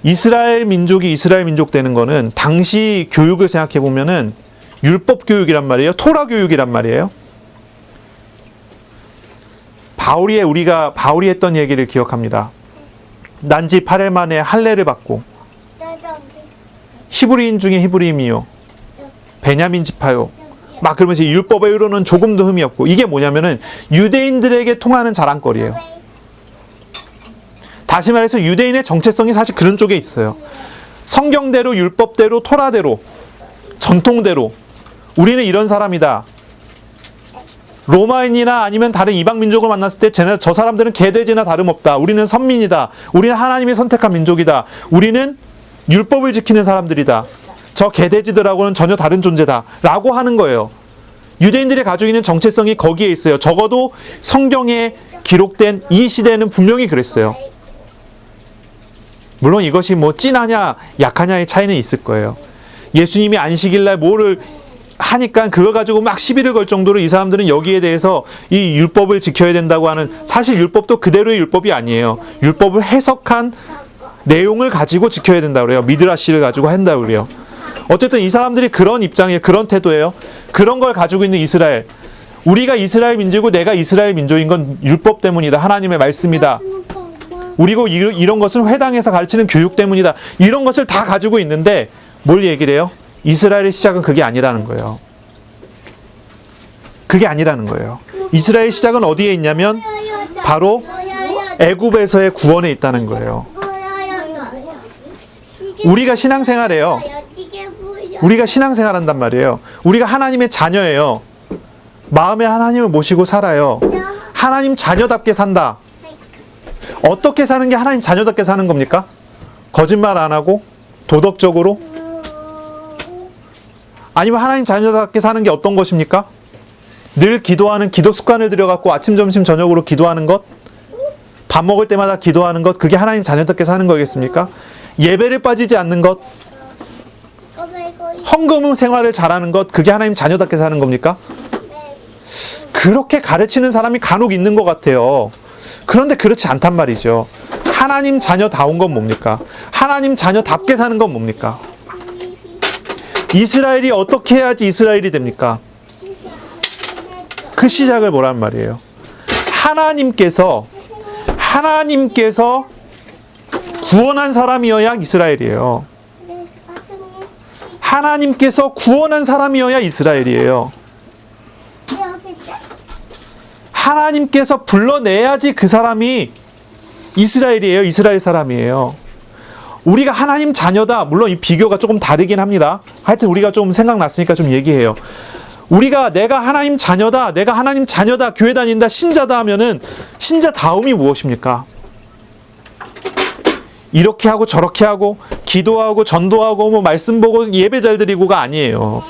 이스라엘 민족이 이스라엘 민족 되는 거는 당시 교육을 생각해 보면은 율법 교육이란 말이에요. 토라 교육이란 말이에요. 바울이 했던 얘기를 기억합니다. 난지 8일 만에 할례를 받고 히브리인 중에 히브리인이요 베냐민 지파요 막 그러면서 율법의 의로는 조금도 흠이 없고 이게 뭐냐면은 유대인들에게 통하는 자랑거리예요. 다시 말해서 유대인의 정체성이 사실 그런 쪽에 있어요. 성경대로 율법대로 토라대로 전통대로 우리는 이런 사람이다. 로마인이나 아니면 다른 이방 민족을 만났을 때 저 사람들은 개돼지나 다름없다. 우리는 선민이다. 우리는 하나님이 선택한 민족이다. 우리는 율법을 지키는 사람들이다. 저 개돼지들하고는 전혀 다른 존재다. 라고 하는 거예요. 유대인들이 가지고 있는 정체성이 거기에 있어요. 적어도 성경에 기록된 이 시대는 분명히 그랬어요. 물론 이것이 뭐 찐하냐 약하냐의 차이는 있을 거예요. 예수님이 안식일날 뭐를 하니까 그걸 가지고 막 시비를 걸 정도로 이 사람들은 여기에 대해서 이 율법을 지켜야 된다고 하는 사실 율법도 그대로의 율법이 아니에요. 율법을 해석한 내용을 가지고 지켜야 된다고 그래요. 미드라시를 가지고 한다고 그래요. 어쨌든 이 사람들이 그런 입장이에요. 그런 태도예요. 그런 걸 가지고 있는 이스라엘. 우리가 이스라엘 민족이고 내가 이스라엘 민족인 건 율법 때문이다. 하나님의 말씀이다. 우리고 이런 것은 회당에서 가르치는 교육 때문이다. 이런 것을 다 가지고 있는데 뭘 얘기를 해요? 이스라엘의 시작은 그게 아니라는 거예요. 그게 아니라는 거예요. 이스라엘 시작은 어디에 있냐면 바로 애굽에서의 구원에 있다는 거예요. 우리가 신앙생활해요. 우리가 신앙생활 한단 말이에요. 우리가 하나님의 자녀예요. 마음에 하나님을 모시고 살아요. 하나님 자녀답게 산다. 어떻게 사는 게 하나님 자녀답게 사는 겁니까? 거짓말 안 하고 도덕적으로? 아니면 하나님 자녀답게 사는 게 어떤 것입니까? 늘 기도하는 기도 습관을 들여갖고 아침, 점심, 저녁으로 기도하는 것? 밥 먹을 때마다 기도하는 것? 그게 하나님 자녀답게 사는 거겠습니까? 예배를 빠지지 않는 것? 헌금 생활을 잘하는 것? 그게 하나님 자녀답게 사는 겁니까? 그렇게 가르치는 사람이 간혹 있는 것 같아요. 그런데 그렇지 않단 말이죠. 하나님 자녀다운 건 뭡니까? 하나님 자녀답게 사는 건 뭡니까? 이스라엘이 어떻게 해야지 이스라엘이 됩니까? 그 시작을 보란 말이에요. 하나님께서 구원한 사람이어야 이스라엘이에요. 하나님께서 구원한 사람이어야 이스라엘이에요. 하나님께서 불러내야지 그 사람이 이스라엘이에요. 이스라엘 사람이에요. 우리가 하나님 자녀다. 물론 이 비교가 조금 다르긴 합니다. 하여튼 우리가 좀 생각났으니까 좀 얘기해요. 우리가 내가 하나님 자녀다. 내가 하나님 자녀다. 교회 다닌다. 신자다 하면은 신자다움이 무엇입니까? 이렇게 하고 저렇게 하고 기도하고 전도하고 뭐 말씀 보고 예배 잘 드리고가 아니에요.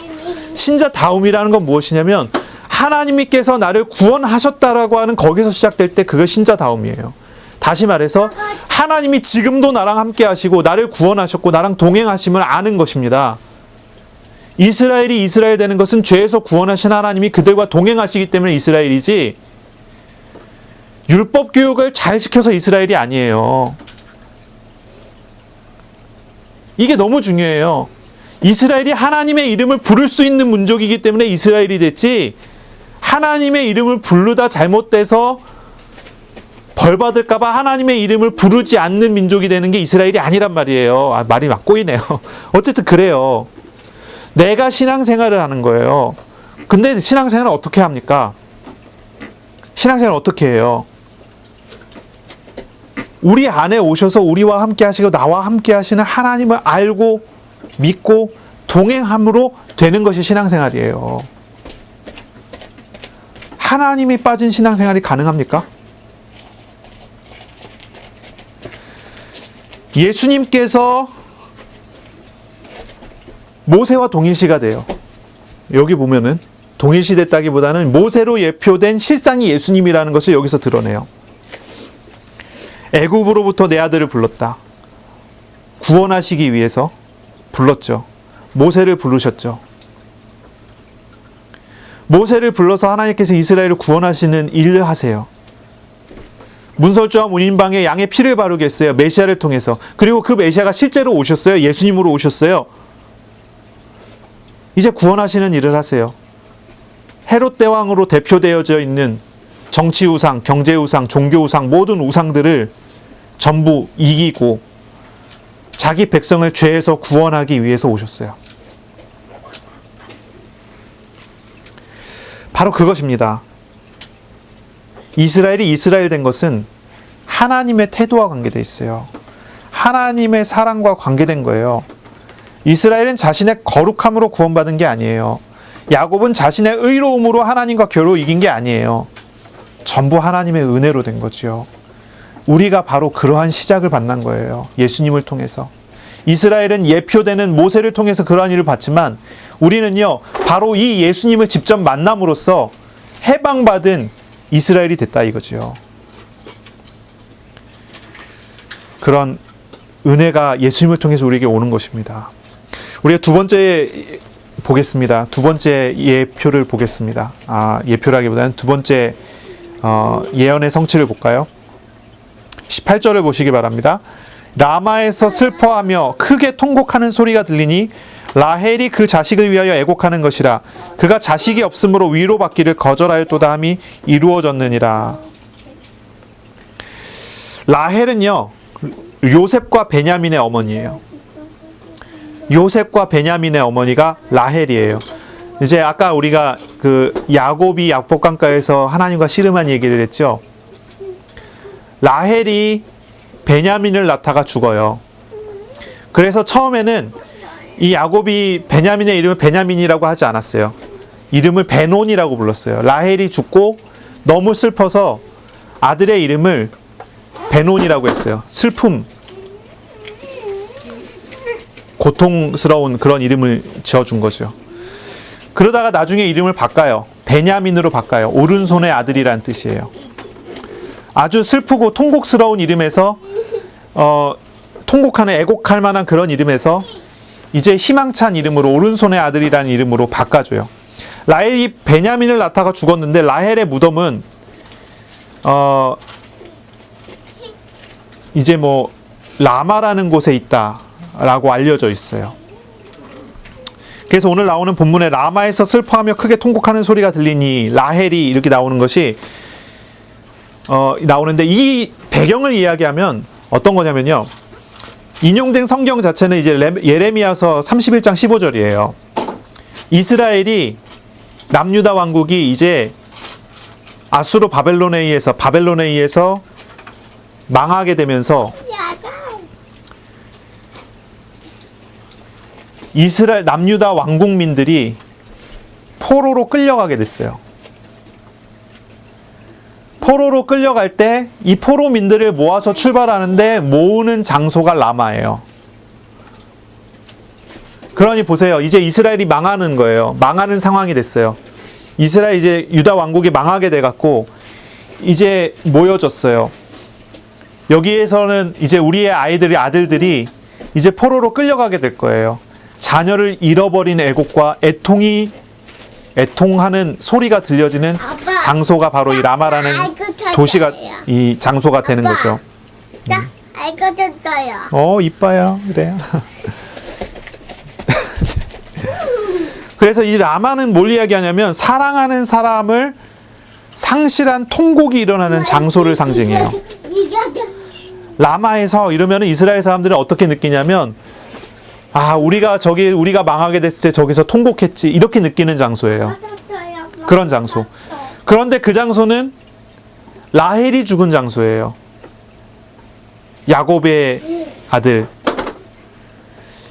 신자다움이라는 건 무엇이냐면 하나님께서 나를 구원하셨다라고 하는 거기서 시작될 때 그거 신자다움이에요. 다시 말해서 하나님이 지금도 나랑 함께 하시고 나를 구원하셨고 나랑 동행하심을 아는 것입니다. 이스라엘이 이스라엘 되는 것은 죄에서 구원하신 하나님이 그들과 동행하시기 때문에 이스라엘이지 율법 교육을 잘 시켜서 이스라엘이 아니에요. 이게 너무 중요해요. 이스라엘이 하나님의 이름을 부를 수 있는 민족이기 때문에 이스라엘이 됐지 하나님의 이름을 부르다 잘못돼서 벌 받을까봐 하나님의 이름을 부르지 않는 민족이 되는 게 이스라엘이 아니란 말이에요. 말이 막 꼬이네요. 어쨌든 그래요. 내가 신앙생활을 하는 거예요. 근데 신앙생활을 어떻게 합니까? 신앙생활을 어떻게 해요? 우리 안에 오셔서 우리와 함께 하시고 나와 함께 하시는 하나님을 알고 믿고 동행함으로 되는 것이 신앙생활이에요. 하나님이 빠진 신앙생활이 가능합니까? 예수님께서 모세와 동일시가 돼요. 여기 보면은 동일시 됐다기보다는 모세로 예표된 실상이 예수님이라는 것을 여기서 드러내요. 애굽으로부터 내 아들을 불렀다. 구원하시기 위해서 불렀죠. 모세를 부르셨죠. 모세를 불러서 하나님께서 이스라엘을 구원하시는 일을 하세요. 문설주와 문인방에 양의 피를 바르게 했어요. 메시아를 통해서. 그리고 그 메시아가 실제로 오셨어요. 예수님으로 오셨어요. 이제 구원하시는 일을 하세요. 헤롯 대왕으로 대표되어져 있는 정치 우상, 경제 우상, 종교 우상 모든 우상들을 전부 이기고 자기 백성을 죄에서 구원하기 위해서 오셨어요. 바로 그것입니다. 이스라엘이 이스라엘 된 것은 하나님의 태도와 관계되어 있어요. 하나님의 사랑과 관계된 거예요. 이스라엘은 자신의 거룩함으로 구원받은 게 아니에요. 야곱은 자신의 의로움으로 하나님과 겨루 이긴 게 아니에요. 전부 하나님의 은혜로 된 거지요. 우리가 바로 그러한 시작을 만난 거예요. 예수님을 통해서. 이스라엘은 예표되는 모세를 통해서 그러한 일을 봤지만 우리는요, 바로 이 예수님을 직접 만남으로써 해방받은 이스라엘이 됐다 이거지요. 그런 은혜가 예수님을 통해서 우리에게 오는 것입니다. 우리가 두 번째 보겠습니다. 두 번째 예표를 보겠습니다. 예표라기보다는 두 번째 예언의 성취를 볼까요? 18절을 보시기 바랍니다. 라마에서 슬퍼하며 크게 통곡하는 소리가 들리니 라헬이 그 자식을 위하여 애곡하는 것이라. 그가 자식이 없으므로 위로받기를 거절하였도다 함이 이루어졌느니라. 라헬은요, 요셉과 베냐민의 어머니예요. 요셉과 베냐민의 어머니가 라헬이에요. 이제 아까 우리가 그 야곱이 약복강가에서 하나님과 씨름한 얘기를 했죠. 라헬이 베냐민을 낳다가 죽어요. 그래서 처음에는 이 야곱이 베냐민의 이름을 베냐민이라고 하지 않았어요. 이름을 베논이라고 불렀어요. 라헬이 죽고 너무 슬퍼서 아들의 이름을 베논이라고 했어요. 슬픔, 고통스러운 그런 이름을 지어준 거죠. 그러다가 나중에 이름을 바꿔요. 베냐민으로 바꿔요. 오른손의 아들이란 뜻이에요. 아주 슬프고 통곡스러운 이름에서 통곡하는 애곡할 만한 그런 이름에서 이제 희망찬 이름으로 오른손의 아들이라는 이름으로 바꿔줘요. 라헬이 베냐민을 낳다가 죽었는데 라헬의 무덤은 이제 뭐 라마라는 곳에 있다라고 알려져 있어요. 그래서 오늘 나오는 본문에 라마에서 슬퍼하며 크게 통곡하는 소리가 들리니 라헬이 이렇게 나오는 것이 나오는데 이 배경을 이야기하면 어떤 거냐면요. 인용된 성경 자체는 이제 예레미야서 31장 15절이에요. 이스라엘이 남유다 왕국이 이제 아수르 바벨론에 의해서 망하게 되면서 이스라엘 남유다 왕국민들이 포로로 끌려가게 됐어요. 포로로 끌려갈 때 이 포로민들을 모아서 출발하는데 모으는 장소가 라마예요. 그러니 보세요. 이제 이스라엘이 망하는 거예요. 망하는 상황이 됐어요. 이스라엘 이제 유다 왕국이 망하게 돼갖고 이제 모여졌어요. 여기에서는 이제 우리의 아들들이 이제 포로로 끌려가게 될 거예요. 자녀를 잃어버린 애곡과 애통하는 소리가 들려지는 장소가 바로 이 라마라는 도시가 이 장소가 되는 거죠. 나 알려줬어요. 이빠야. 그래요. 그래서 이 라마는 뭘 이야기하냐면 사랑하는 사람을 상실한 통곡이 일어나는 장소를 상징해요. 라마에서 이러면 이스라엘 사람들은 어떻게 느끼냐면 우리가 망하게 됐을 때 저기서 통곡했지 이렇게 느끼는 장소예요. 그런 장소. 그런데 그 장소는 라헬이 죽은 장소예요. 야곱의 아들.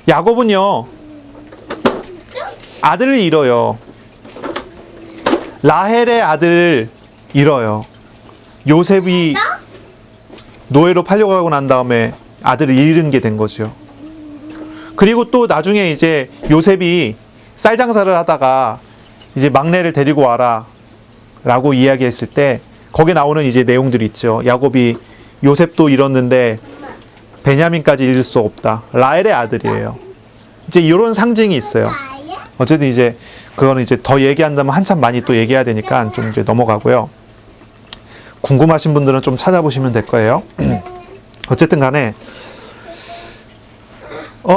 야곱은요 아들을 잃어요. 라헬의 아들을 잃어요. 요셉이 노예로 팔려가고 난 다음에 아들을 잃은 게 된 거죠. 그리고 또 나중에 이제 요셉이 쌀 장사를 하다가 이제 막내를 데리고 와라 라고 이야기했을 때 거기에 나오는 이제 내용들이 있죠. 야곱이 요셉도 잃었는데 베냐민까지 잃을 수 없다. 라헬의 아들이에요. 이제 이런 상징이 있어요. 어쨌든 이제 그거는 이제 더 얘기한다면 한참 많이 또 얘기해야 되니까 좀 이제 넘어가고요. 궁금하신 분들은 좀 찾아보시면 될 거예요. 어쨌든 간에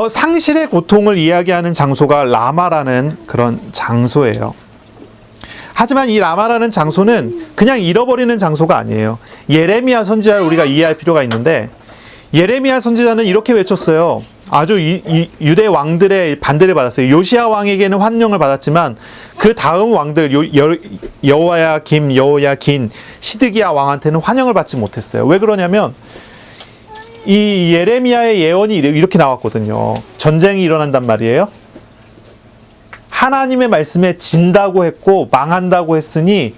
상실의 고통을 이야기하는 장소가 라마라는 그런 장소예요. 하지만 이 라마라는 장소는 그냥 잃어버리는 장소가 아니에요. 예레미야 선지자를 우리가 이해할 필요가 있는데 예레미야 선지자는 이렇게 외쳤어요. 아주 유대 왕들의 반대를 받았어요. 요시야 왕에게는 환영을 받았지만 그 다음 왕들 여호야긴, 시드기야 왕한테는 환영을 받지 못했어요. 왜 그러냐면 이 예레미야의 예언이 이렇게 나왔거든요. 전쟁이 일어난단 말이에요. 하나님의 말씀에 진다고 했고 망한다고 했으니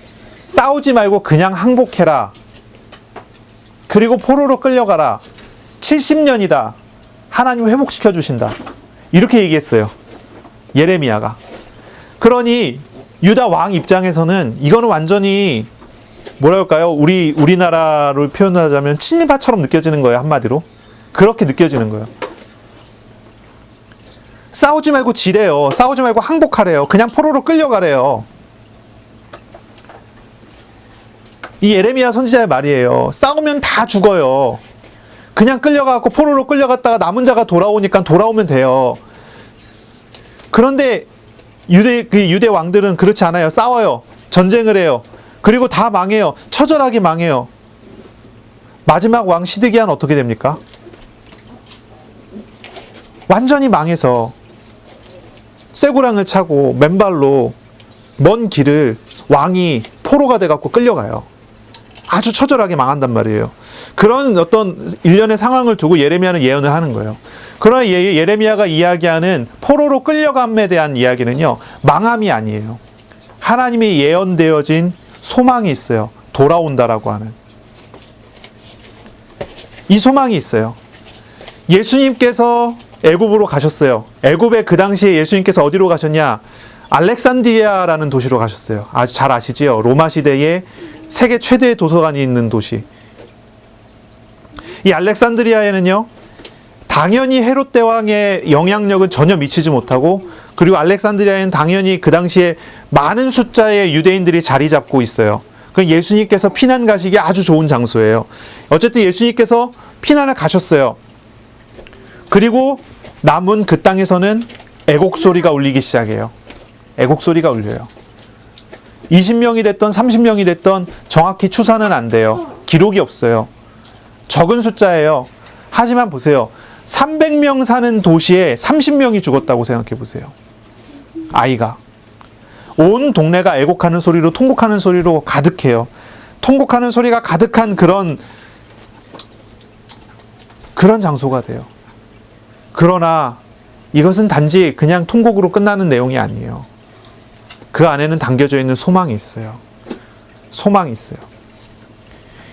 싸우지 말고 그냥 항복해라. 그리고 포로로 끌려가라. 70년이다. 하나님 회복시켜 주신다. 이렇게 얘기했어요. 예레미야가. 그러니 유다 왕 입장에서는 이거는 완전히 뭐랄까요? 우리나라를 표현하자면 친일파처럼 느껴지는 거예요. 한마디로. 그렇게 느껴지는 거예요. 싸우지 말고 지래요. 싸우지 말고 항복하래요. 그냥 포로로 끌려가래요. 이 예레미야 선지자의 말이에요. 싸우면 다 죽어요. 그냥 끌려가고 포로로 끌려갔다가 남은 자가 돌아오니까 돌아오면 돼요. 그런데 유대 왕들은 그렇지 않아요. 싸워요. 전쟁을 해요. 그리고 다 망해요. 처절하게 망해요. 마지막 왕 시드기야는 어떻게 됩니까? 완전히 망해서 쇠고랑을 차고 맨발로 먼 길을 왕이 포로가 돼갖고 끌려가요. 아주 처절하게 망한단 말이에요. 그런 어떤 일련의 상황을 두고 예레미야는 예언을 하는 거예요. 그러나 예레미야가 이야기하는 포로로 끌려감에 대한 이야기는요, 망함이 아니에요. 하나님이 예언되어진 소망이 있어요. 돌아온다라고 하는. 이 소망이 있어요. 예수님께서 애굽으로 가셨어요. 애굽에 그 당시에 예수님께서 어디로 가셨냐? 알렉산드리아라는 도시로 가셨어요. 아주 잘 아시지요? 로마 시대에 세계 최대의 도서관이 있는 도시. 이 알렉산드리아에는요, 당연히 헤롯 대왕의 영향력은 전혀 미치지 못하고, 그리고 알렉산드리아에는 당연히 그 당시에 많은 숫자의 유대인들이 자리 잡고 있어요. 그럼 예수님께서 피난 가시기 아주 좋은 장소예요. 어쨌든 예수님께서 피난을 가셨어요. 그리고 남은 그 땅에서는 애곡 소리가 울리기 시작해요. 애곡 소리가 울려요. 20명이 됐던 30명이 됐던 정확히 추산은 안 돼요. 기록이 없어요. 적은 숫자예요. 하지만 보세요. 300명 사는 도시에 30명이 죽었다고 생각해 보세요. 아이가. 온 동네가 애곡하는 소리로, 통곡하는 소리로 가득해요. 통곡하는 소리가 가득한 그런 장소가 돼요. 그러나 이것은 단지 그냥 통곡으로 끝나는 내용이 아니에요. 그 안에는 담겨져 있는 소망이 있어요. 소망이 있어요.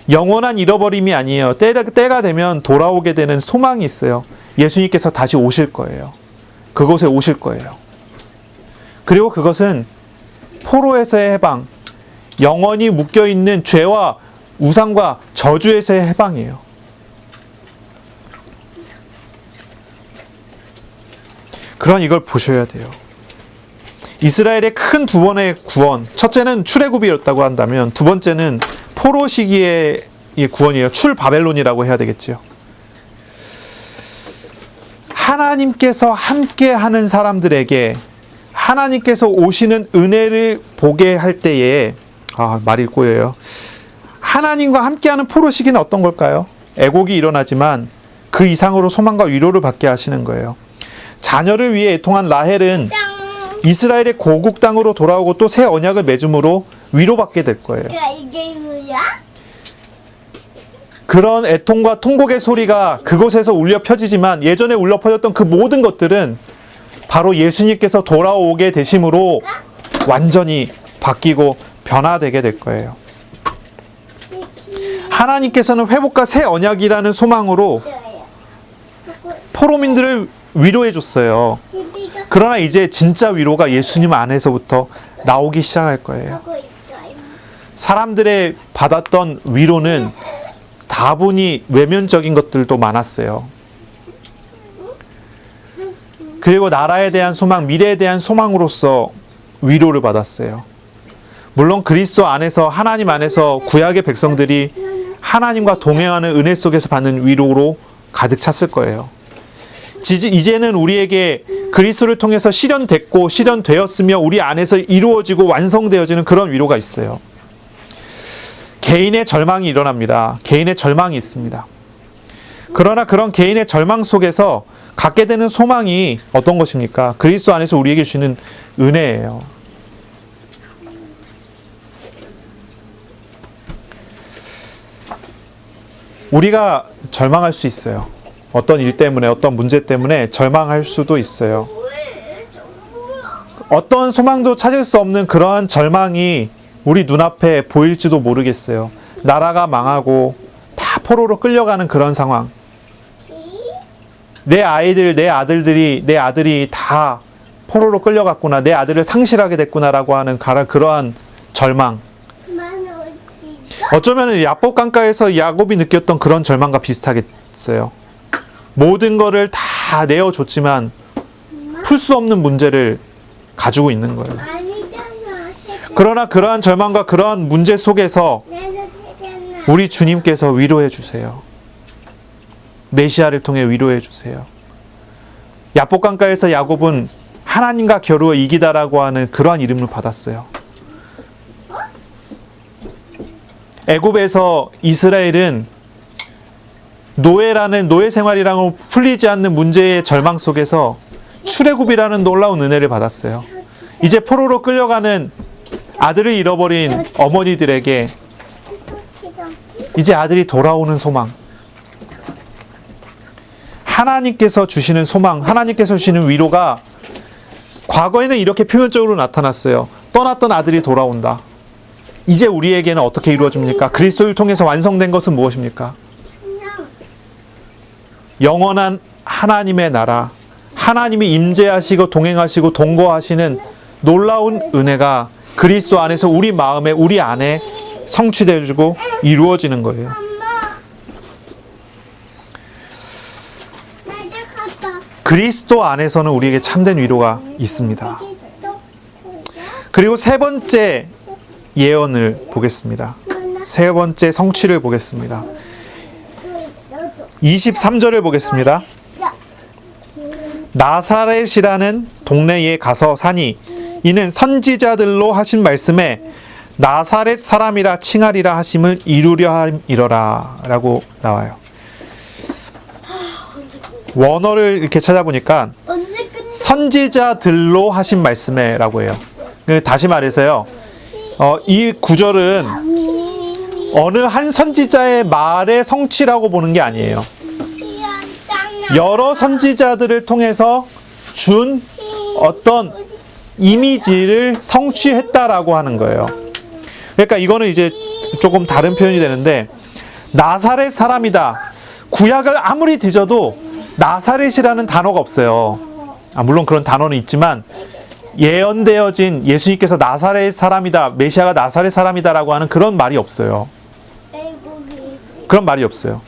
영원한 잃어버림이 아니에요. 때가 되면 돌아오게 되는 소망이 있어요. 예수님께서 다시 오실 거예요. 그곳에 오실 거예요. 그리고 그것은 포로에서의 해방, 영원히 묶여있는 죄와 우상과 저주에서의 해방이에요. 그런 이걸 보셔야 돼요. 이스라엘의 큰 두 번의 구원, 첫째는 출애굽이었다고 한다면 두 번째는 포로 시기의 구원이에요. 출바벨론이라고 해야 되겠죠. 하나님께서 함께하는 사람들에게 하나님께서 오시는 은혜를 보게 할 때에 말이 꼬여요. 하나님과 함께하는 포로 시기는 어떤 걸까요? 애곡이 일어나지만 그 이상으로 소망과 위로를 받게 하시는 거예요. 자녀를 위해 애통한 라헬은 이스라엘의 고국 땅으로 돌아오고 또 새 언약을 맺음으로 위로받게 될 거예요. 이게 뭐야? 그런 애통과 통곡의 소리가 그곳에서 울려 펴지지만 예전에 울려 퍼졌던 그 모든 것들은 바로 예수님께서 돌아오게 되심으로 완전히 바뀌고 변화되게 될 거예요. 하나님께서는 회복과 새 언약이라는 소망으로 포로민들을 위로해 줬어요. 그러나 이제 진짜 위로가 예수님 안에서부터 나오기 시작할 거예요. 사람들의 받았던 위로는 다분히 외면적인 것들도 많았어요. 그리고 나라에 대한 소망, 미래에 대한 소망으로서 위로를 받았어요. 물론 그리스도 안에서, 하나님 안에서 구약의 백성들이 하나님과 동행하는 은혜 속에서 받는 위로로 가득 찼을 거예요. 이제는 우리에게 그리스도를 통해서 실현됐고 실현되었으며 우리 안에서 이루어지고 완성되어지는 그런 위로가 있어요. 개인의 절망이 일어납니다. 개인의 절망이 있습니다. 그러나 그런 개인의 절망 속에서 갖게 되는 소망이 어떤 것입니까? 그리스도 안에서 우리에게 주는 은혜예요. 우리가 절망할 수 있어요. 어떤 일 때문에, 어떤 문제 때문에 절망할 수도 있어요. 어떤 소망도 찾을 수 없는 그러한 절망이 우리 눈앞에 보일지도 모르겠어요. 나라가 망하고 다 포로로 끌려가는 그런 상황. 내 아들이 다 포로로 끌려갔구나. 내 아들을 상실하게 됐구나라고 하는 그러한 절망. 어쩌면 야복 강가에서 야곱이 느꼈던 그런 절망과 비슷하겠어요. 모든 거를 다 내어줬지만 풀 수 없는 문제를 가지고 있는 거예요. 그러나 그러한 절망과 그러한 문제 속에서 우리 주님께서 위로해 주세요. 메시아를 통해 위로해 주세요. 야복 강가에서 야곱은 하나님과 겨루어 이기다라고 하는 그러한 이름을 받았어요. 애굽에서 이스라엘은 노예 생활이라고 풀리지 않는 문제의 절망 속에서 출애굽이라는 놀라운 은혜를 받았어요. 이제 포로로 끌려가는 아들을 잃어버린 어머니들에게 이제 아들이 돌아오는 소망, 하나님께서 주시는 소망, 하나님께서 주시는 위로가 과거에는 이렇게 표면적으로 나타났어요. 떠났던 아들이 돌아온다. 이제 우리에게는 어떻게 이루어집니까? 그리스도를 통해서 완성된 것은 무엇입니까? 영원한 하나님의 나라, 하나님이 임재하시고 동행하시고 동거하시는 놀라운 은혜가 그리스도 안에서 우리 마음에, 우리 안에 성취되어지고 이루어지는 거예요. 그리스도 안에서는 우리에게 참된 위로가 있습니다. 그리고 세 번째 예언을 보겠습니다. 세 번째 성취를 보겠습니다. 23절을 보겠습니다. 나사렛이라는 동네에 가서 사니 이는 선지자들로 하신 말씀에 나사렛 사람이라 칭하리라 하심을 이루려 함이러라 라고 나와요. 원어를 이렇게 찾아보니까 선지자들로 하신 말씀에 라고 해요. 다시 말해서요, 이 구절은 어느 한 선지자의 말의 성취라고 보는 게 아니에요. 여러 선지자들을 통해서 준 어떤 이미지를 성취했다라고 하는 거예요. 그러니까 이거는 이제 조금 다른 표현이 되는데, 나사렛 사람이다. 구약을 아무리 뒤져도 나사렛이라는 단어가 없어요. 물론 그런 단어는 있지만 예언되어진 예수님께서 나사렛 사람이다, 메시아가 나사렛 사람이다라고 하는 그런 말이 없어요. 그런 말이 없어요.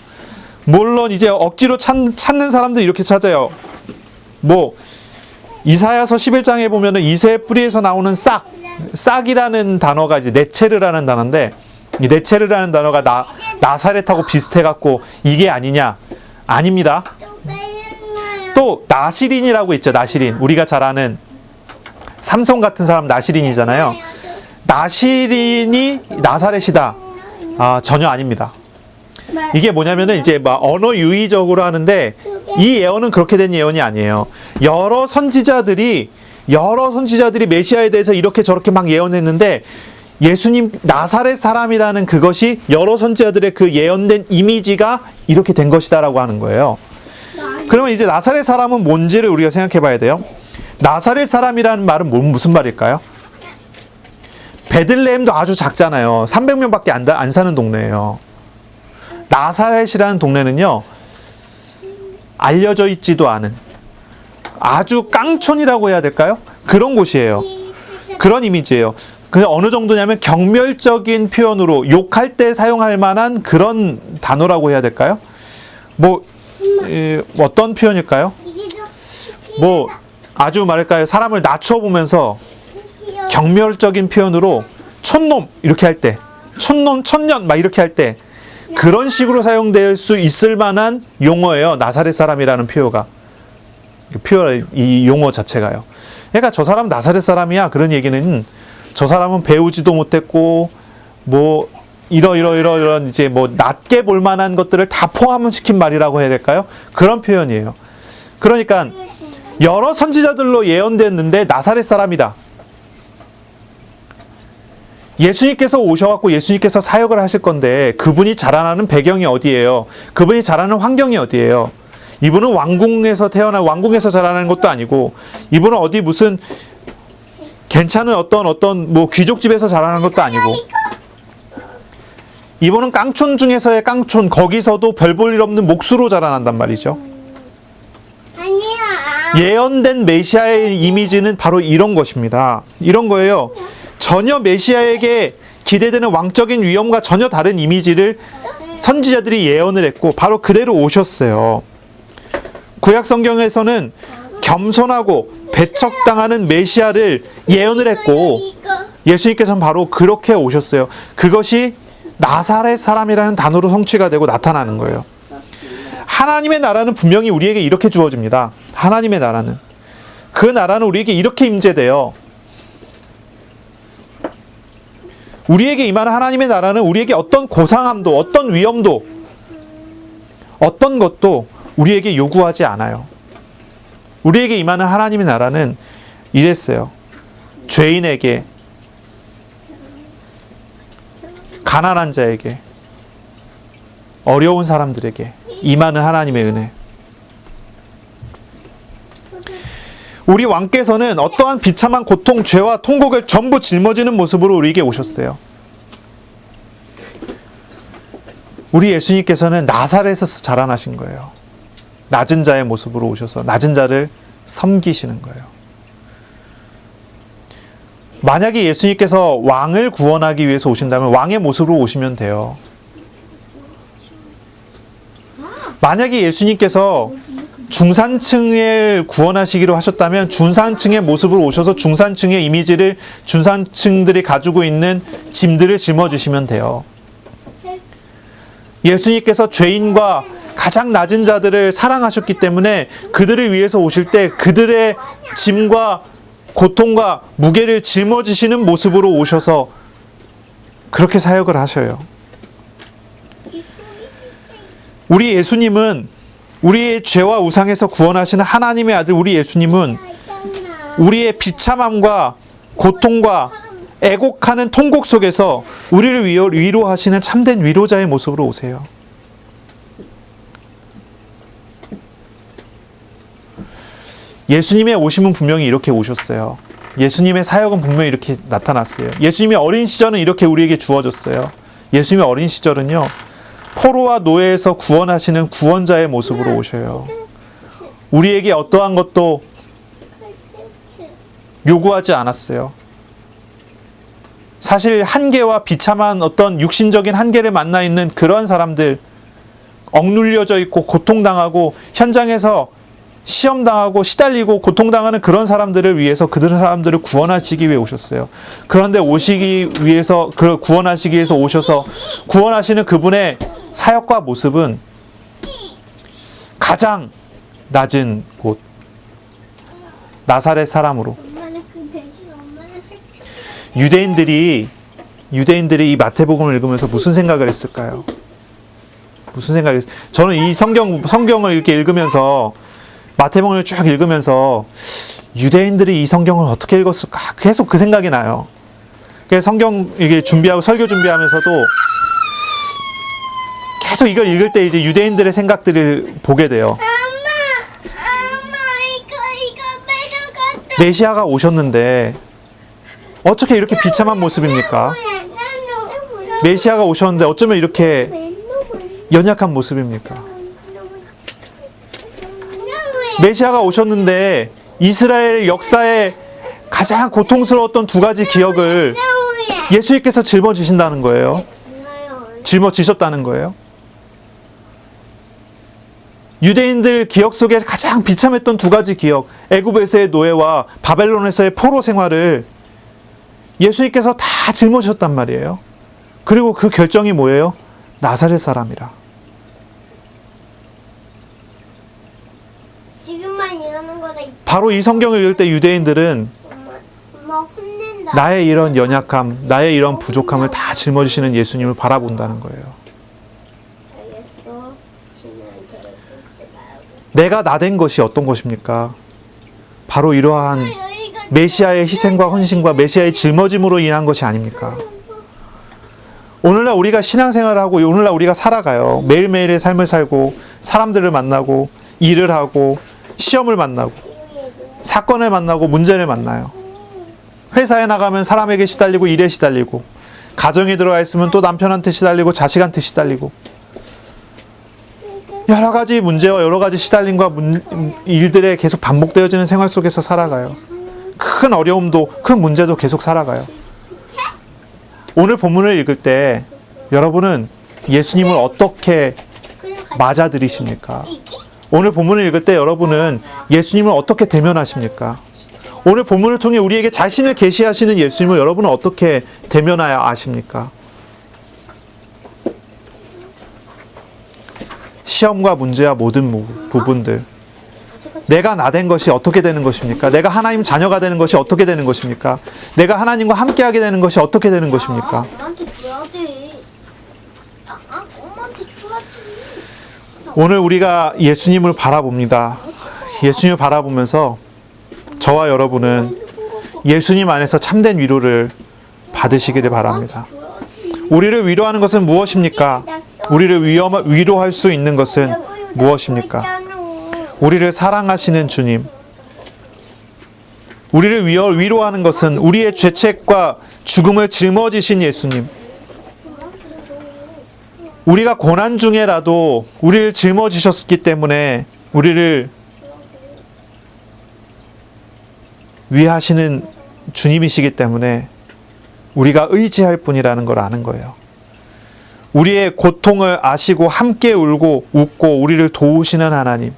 물론 이제 억지로 찾는 사람들 이렇게 찾아요. 뭐 이사야서 11장에 보면은 이새의 뿌리에서 나오는 싹이라는 단어가 이제 네체르라는 단어인데, 이 네체르라는 단어가 나사렛하고 비슷해갖고 이게 아니냐? 아닙니다. 또 나시린이라고 있죠. 나시린. 우리가 잘 아는 삼손 같은 사람 나시린이잖아요. 나시린이 나사렛이다. 전혀 아닙니다. 이게 뭐냐면은 이제 막 언어 유의적으로 하는데, 이 예언은 그렇게 된 예언이 아니에요. 여러 선지자들이 메시아에 대해서 이렇게 저렇게 막 예언했는데, 예수님 나사렛 사람이라는 그것이 여러 선지자들의 그 예언된 이미지가 이렇게 된 것이다라고 하는 거예요. 그러면 이제 나사렛 사람은 뭔지를 우리가 생각해 봐야 돼요. 나사렛 사람이라는 말은 무슨 말일까요? 베들레헴도 아주 작잖아요. 300명밖에 안 사는 동네예요. 나사렛이라는 동네는요, 알려져 있지도 않은 아주 깡촌이라고 해야 될까요? 그런 곳이에요. 그런 이미지예요. 그냥 어느 정도냐면 경멸적인 표현으로 욕할 때 사용할 만한 그런 단어라고 해야 될까요? 어떤 표현일까요? 뭐 아주 말할까요? 사람을 낮춰보면서 경멸적인 표현으로 촌놈 이렇게 할 때, 촌놈 천년 막 이렇게 할 때, 그런 식으로 사용될 수 있을 만한 용어예요. 나사렛 사람이라는 이 용어 자체가요. 그러니까 저 사람 나사렛 사람이야, 그런 얘기는 저 사람은 배우지도 못했고 뭐 이런 이제 뭐 낮게 볼 만한 것들을 다 포함시킨 말이라고 해야 될까요? 그런 표현이에요. 그러니까 여러 선지자들로 예언됐는데 나사렛 사람이다. 예수님께서 오셔갖고 예수님께서 사역을 하실 건데, 그분이 자라나는 배경이 어디예요? 그분이 자라는 환경이 어디예요? 이분은 왕궁에서 자라나는 것도 아니고, 이분은 어디 무슨 괜찮은 어떤 뭐 귀족집에서 자라는 것도 아니고, 이분은 깡촌 중에서의 깡촌, 거기서도 별 볼 일 없는 목수로 자라난단 말이죠. 예언된 메시아의 이미지는 바로 이런 것입니다. 이런 거예요. 전혀 메시아에게 기대되는 왕적인 위엄과 전혀 다른 이미지를 선지자들이 예언을 했고, 바로 그대로 오셨어요. 구약 성경에서는 겸손하고 배척당하는 메시아를 예언을 했고, 예수님께서는 바로 그렇게 오셨어요. 그것이 나사렛 사람이라는 단어로 성취가 되고 나타나는 거예요. 하나님의 나라는 분명히 우리에게 이렇게 주어집니다. 하나님의 나라는, 그 나라는 우리에게 이렇게 임재돼요. 우리에게 임하는 하나님의 나라는 우리에게 어떤 고상함도, 어떤 위엄도, 어떤 것도 우리에게 요구하지 않아요. 우리에게 임하는 하나님의 나라는 이랬어요. 죄인에게, 가난한 자에게, 어려운 사람들에게 임하는 하나님의 은혜. 우리 왕께서는 어떠한 비참한 고통, 죄와 통곡을 전부 짊어지는 모습으로 우리에게 오셨어요. 우리 예수님께서는 나사렛에서 자라나신 거예요. 낮은 자의 모습으로 오셔서 낮은 자를 섬기시는 거예요. 만약에 예수님께서 왕을 구원하기 위해서 오신다면 왕의 모습으로 오시면 돼요. 만약에 예수님께서 중산층을 구원하시기로 하셨다면 중산층의 모습으로 오셔서 중산층의 이미지를, 중산층들이 가지고 있는 짐들을 짊어지시면 돼요. 예수님께서 죄인과 가장 낮은 자들을 사랑하셨기 때문에 그들을 위해서 오실 때 그들의 짐과 고통과 무게를 짊어지시는 모습으로 오셔서 그렇게 사역을 하셔요. 우리 예수님은, 우리의 죄와 우상에서 구원하시는 하나님의 아들 우리 예수님은 우리의 비참함과 고통과 애곡하는 통곡 속에서 우리를 위로하시는 참된 위로자의 모습으로 오세요. 예수님의 오심은 분명히 이렇게 오셨어요. 예수님의 사역은 분명히 이렇게 나타났어요. 예수님의 어린 시절은 이렇게 우리에게 주어졌어요. 예수님의 어린 시절은요, 포로와 노예에서 구원하시는 구원자의 모습으로 오셔요. 우리에게 어떠한 것도 요구하지 않았어요. 사실 한계와 비참한 어떤 육신적인 한계를 만나 있는 그런 사람들, 억눌려져 있고 고통당하고 현장에서 시험당하고 시달리고 고통당하는 그런 사람들을 위해서 그들 사람들을 구원하시기 위해 오셨어요. 그런데 구원하시기 위해서 오셔서 구원하시는 그분의 사역과 모습은 가장 낮은 곳, 나사렛 사람으로. 유대인들이 이 마태복음을 읽으면서 무슨 생각을 했을까요? 저는 이 성경을 이렇게 읽으면서, 마태복음을 쭉 읽으면서 유대인들이 이 성경을 어떻게 읽었을까? 계속 그 생각이 나요. 그래서 성경 이게 준비하고 설교 준비하면서도 계속 이걸 읽을 때 이제 유대인들의 생각들을 보게 돼요. 메시아가 오셨는데 어떻게 이렇게 비참한 모습입니까? 메시아가 오셨는데 어쩌면 이렇게 연약한 모습입니까? 메시아가 오셨는데 이스라엘 역사에 가장 고통스러웠던 두 가지 기억을 예수님께서 짊어지신다는 거예요. 짊어지셨다는 거예요. 유대인들 기억 속에 가장 비참했던 두 가지 기억, 애굽에서의 노예와 바벨론에서의 포로 생활을 예수님께서 다 짊어지셨단 말이에요. 그리고 그 결정이 뭐예요? 나사렛 사람이라. 바로 이 성경을 읽을 때 유대인들은 나의 이런 연약함, 나의 이런 부족함을 다 짊어지시는 예수님을 바라본다는 거예요. 내가 나된 것이 어떤 것입니까? 바로 이러한 메시아의 희생과 헌신과 메시아의 짊어짐으로 인한 것이 아닙니까? 오늘날 우리가 신앙생활을 하고 오늘날 우리가 살아가요. 매일매일의 삶을 살고 사람들을 만나고 일을 하고 시험을 만나고 사건을 만나고 문제를 만나요. 회사에 나가면 사람에게 시달리고 일에 시달리고, 가정에 들어와 있으면 또 남편한테 시달리고 자식한테 시달리고, 여러 가지 문제와 여러 가지 시달림과 일들에 계속 반복되어지는 생활 속에서 살아가요. 큰 어려움도 큰 문제도 계속 살아가요. 오늘 본문을 읽을 때 여러분은 예수님을 어떻게 맞아들이십니까? 오늘 본문을 읽을 때 여러분은 예수님을 어떻게 대면하십니까? 오늘 본문을 통해 우리에게 자신을 계시하시는 예수님을 여러분은 어떻게 대면하여 아십니까? 시험과 문제와 모든 부분들, 내가 나된 것이 어떻게 되는 것입니까? 내가 하나님 자녀가 되는 것이 어떻게 되는 것입니까? 내가 하나님과 함께하게 되는 것이 어떻게 되는 것입니까? 오늘 우리가 예수님을 바라봅니다. 예수님을 바라보면서 저와 여러분은 예수님 안에서 참된 위로를 받으시기를 바랍니다. 우리를 위로하는 것은 무엇입니까? 우리를 위로할 수 있는 것은 무엇입니까? 우리를 사랑하시는 주님, 우리를 위로하는 것은 우리의 죄책과 죽음을 짊어지신 예수님, 우리가 고난 중에라도 우리를 짊어지셨기 때문에 우리를 위하시는 주님이시기 때문에 우리가 의지할 뿐이라는 걸 아는 거예요. 우리의 고통을 아시고 함께 울고 웃고 우리를 도우시는 하나님,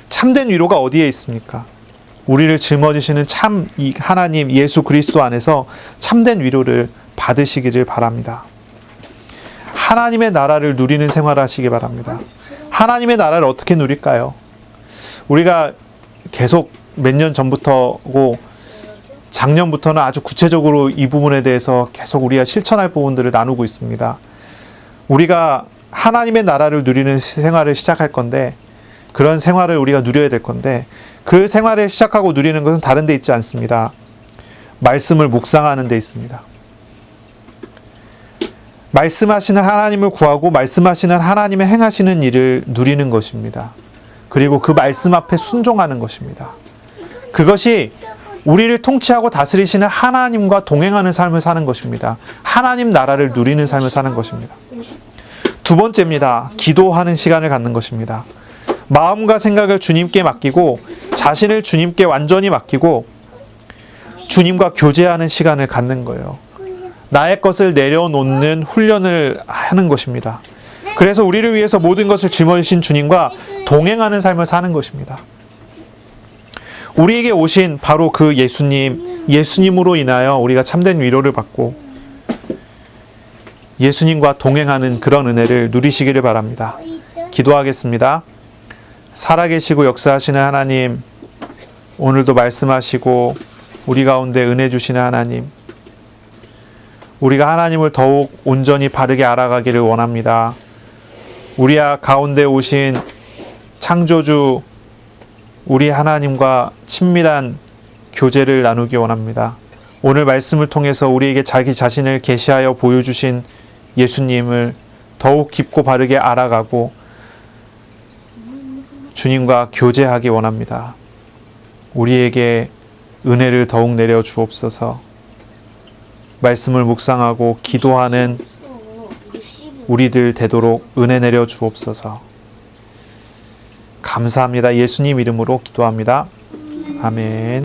참된 위로가 어디에 있습니까? 우리를 짊어지시는 참 이 하나님 예수 그리스도 안에서 참된 위로를 받으시기를 바랍니다. 하나님의 나라를 누리는 생활을 하시기 바랍니다. 하나님의 나라를 어떻게 누릴까요? 우리가 계속 몇 년 전부터고 작년부터는 아주 구체적으로 이 부분에 대해서 계속 우리가 실천할 부분들을 나누고 있습니다. 우리가 하나님의 나라를 누리는 생활을 시작할 건데, 그런 생활을 우리가 누려야 될 건데, 그 생활을 시작하고 누리는 것은 다른 데 있지 않습니다. 말씀을 묵상하는 데 있습니다. 말씀하시는 하나님을 구하고 말씀하시는 하나님의 행하시는 일을 누리는 것입니다. 그리고 그 말씀 앞에 순종하는 것입니다. 그것이 우리를 통치하고 다스리시는 하나님과 동행하는 삶을 사는 것입니다. 하나님 나라를 누리는 삶을 사는 것입니다. 두 번째입니다. 기도하는 시간을 갖는 것입니다. 마음과 생각을 주님께 맡기고 자신을 주님께 완전히 맡기고 주님과 교제하는 시간을 갖는 거예요. 나의 것을 내려놓는 훈련을 하는 것입니다. 그래서 우리를 위해서 모든 것을 짊어지신 주님과 동행하는 삶을 사는 것입니다. 우리에게 오신 바로 그 예수님으로 인하여 우리가 참된 위로를 받고 예수님과 동행하는 그런 은혜를 누리시기를 바랍니다. 기도하겠습니다. 살아계시고 역사하시는 하나님, 오늘도 말씀하시고 우리 가운데 은혜 주시는 하나님, 우리가 하나님을 더욱 온전히 바르게 알아가기를 원합니다. 우리 가운데 오신 창조주 우리 하나님과 친밀한 교제를 나누기 원합니다. 오늘 말씀을 통해서 우리에게 자기 자신을 계시하여 보여주신 예수님을 더욱 깊고 바르게 알아가고 주님과 교제하기 원합니다. 우리에게 은혜를 더욱 내려 주옵소서. 말씀을 묵상하고 기도하는 우리들 되도록 은혜 내려 주옵소서. 감사합니다. 예수님 이름으로 기도합니다. 아멘.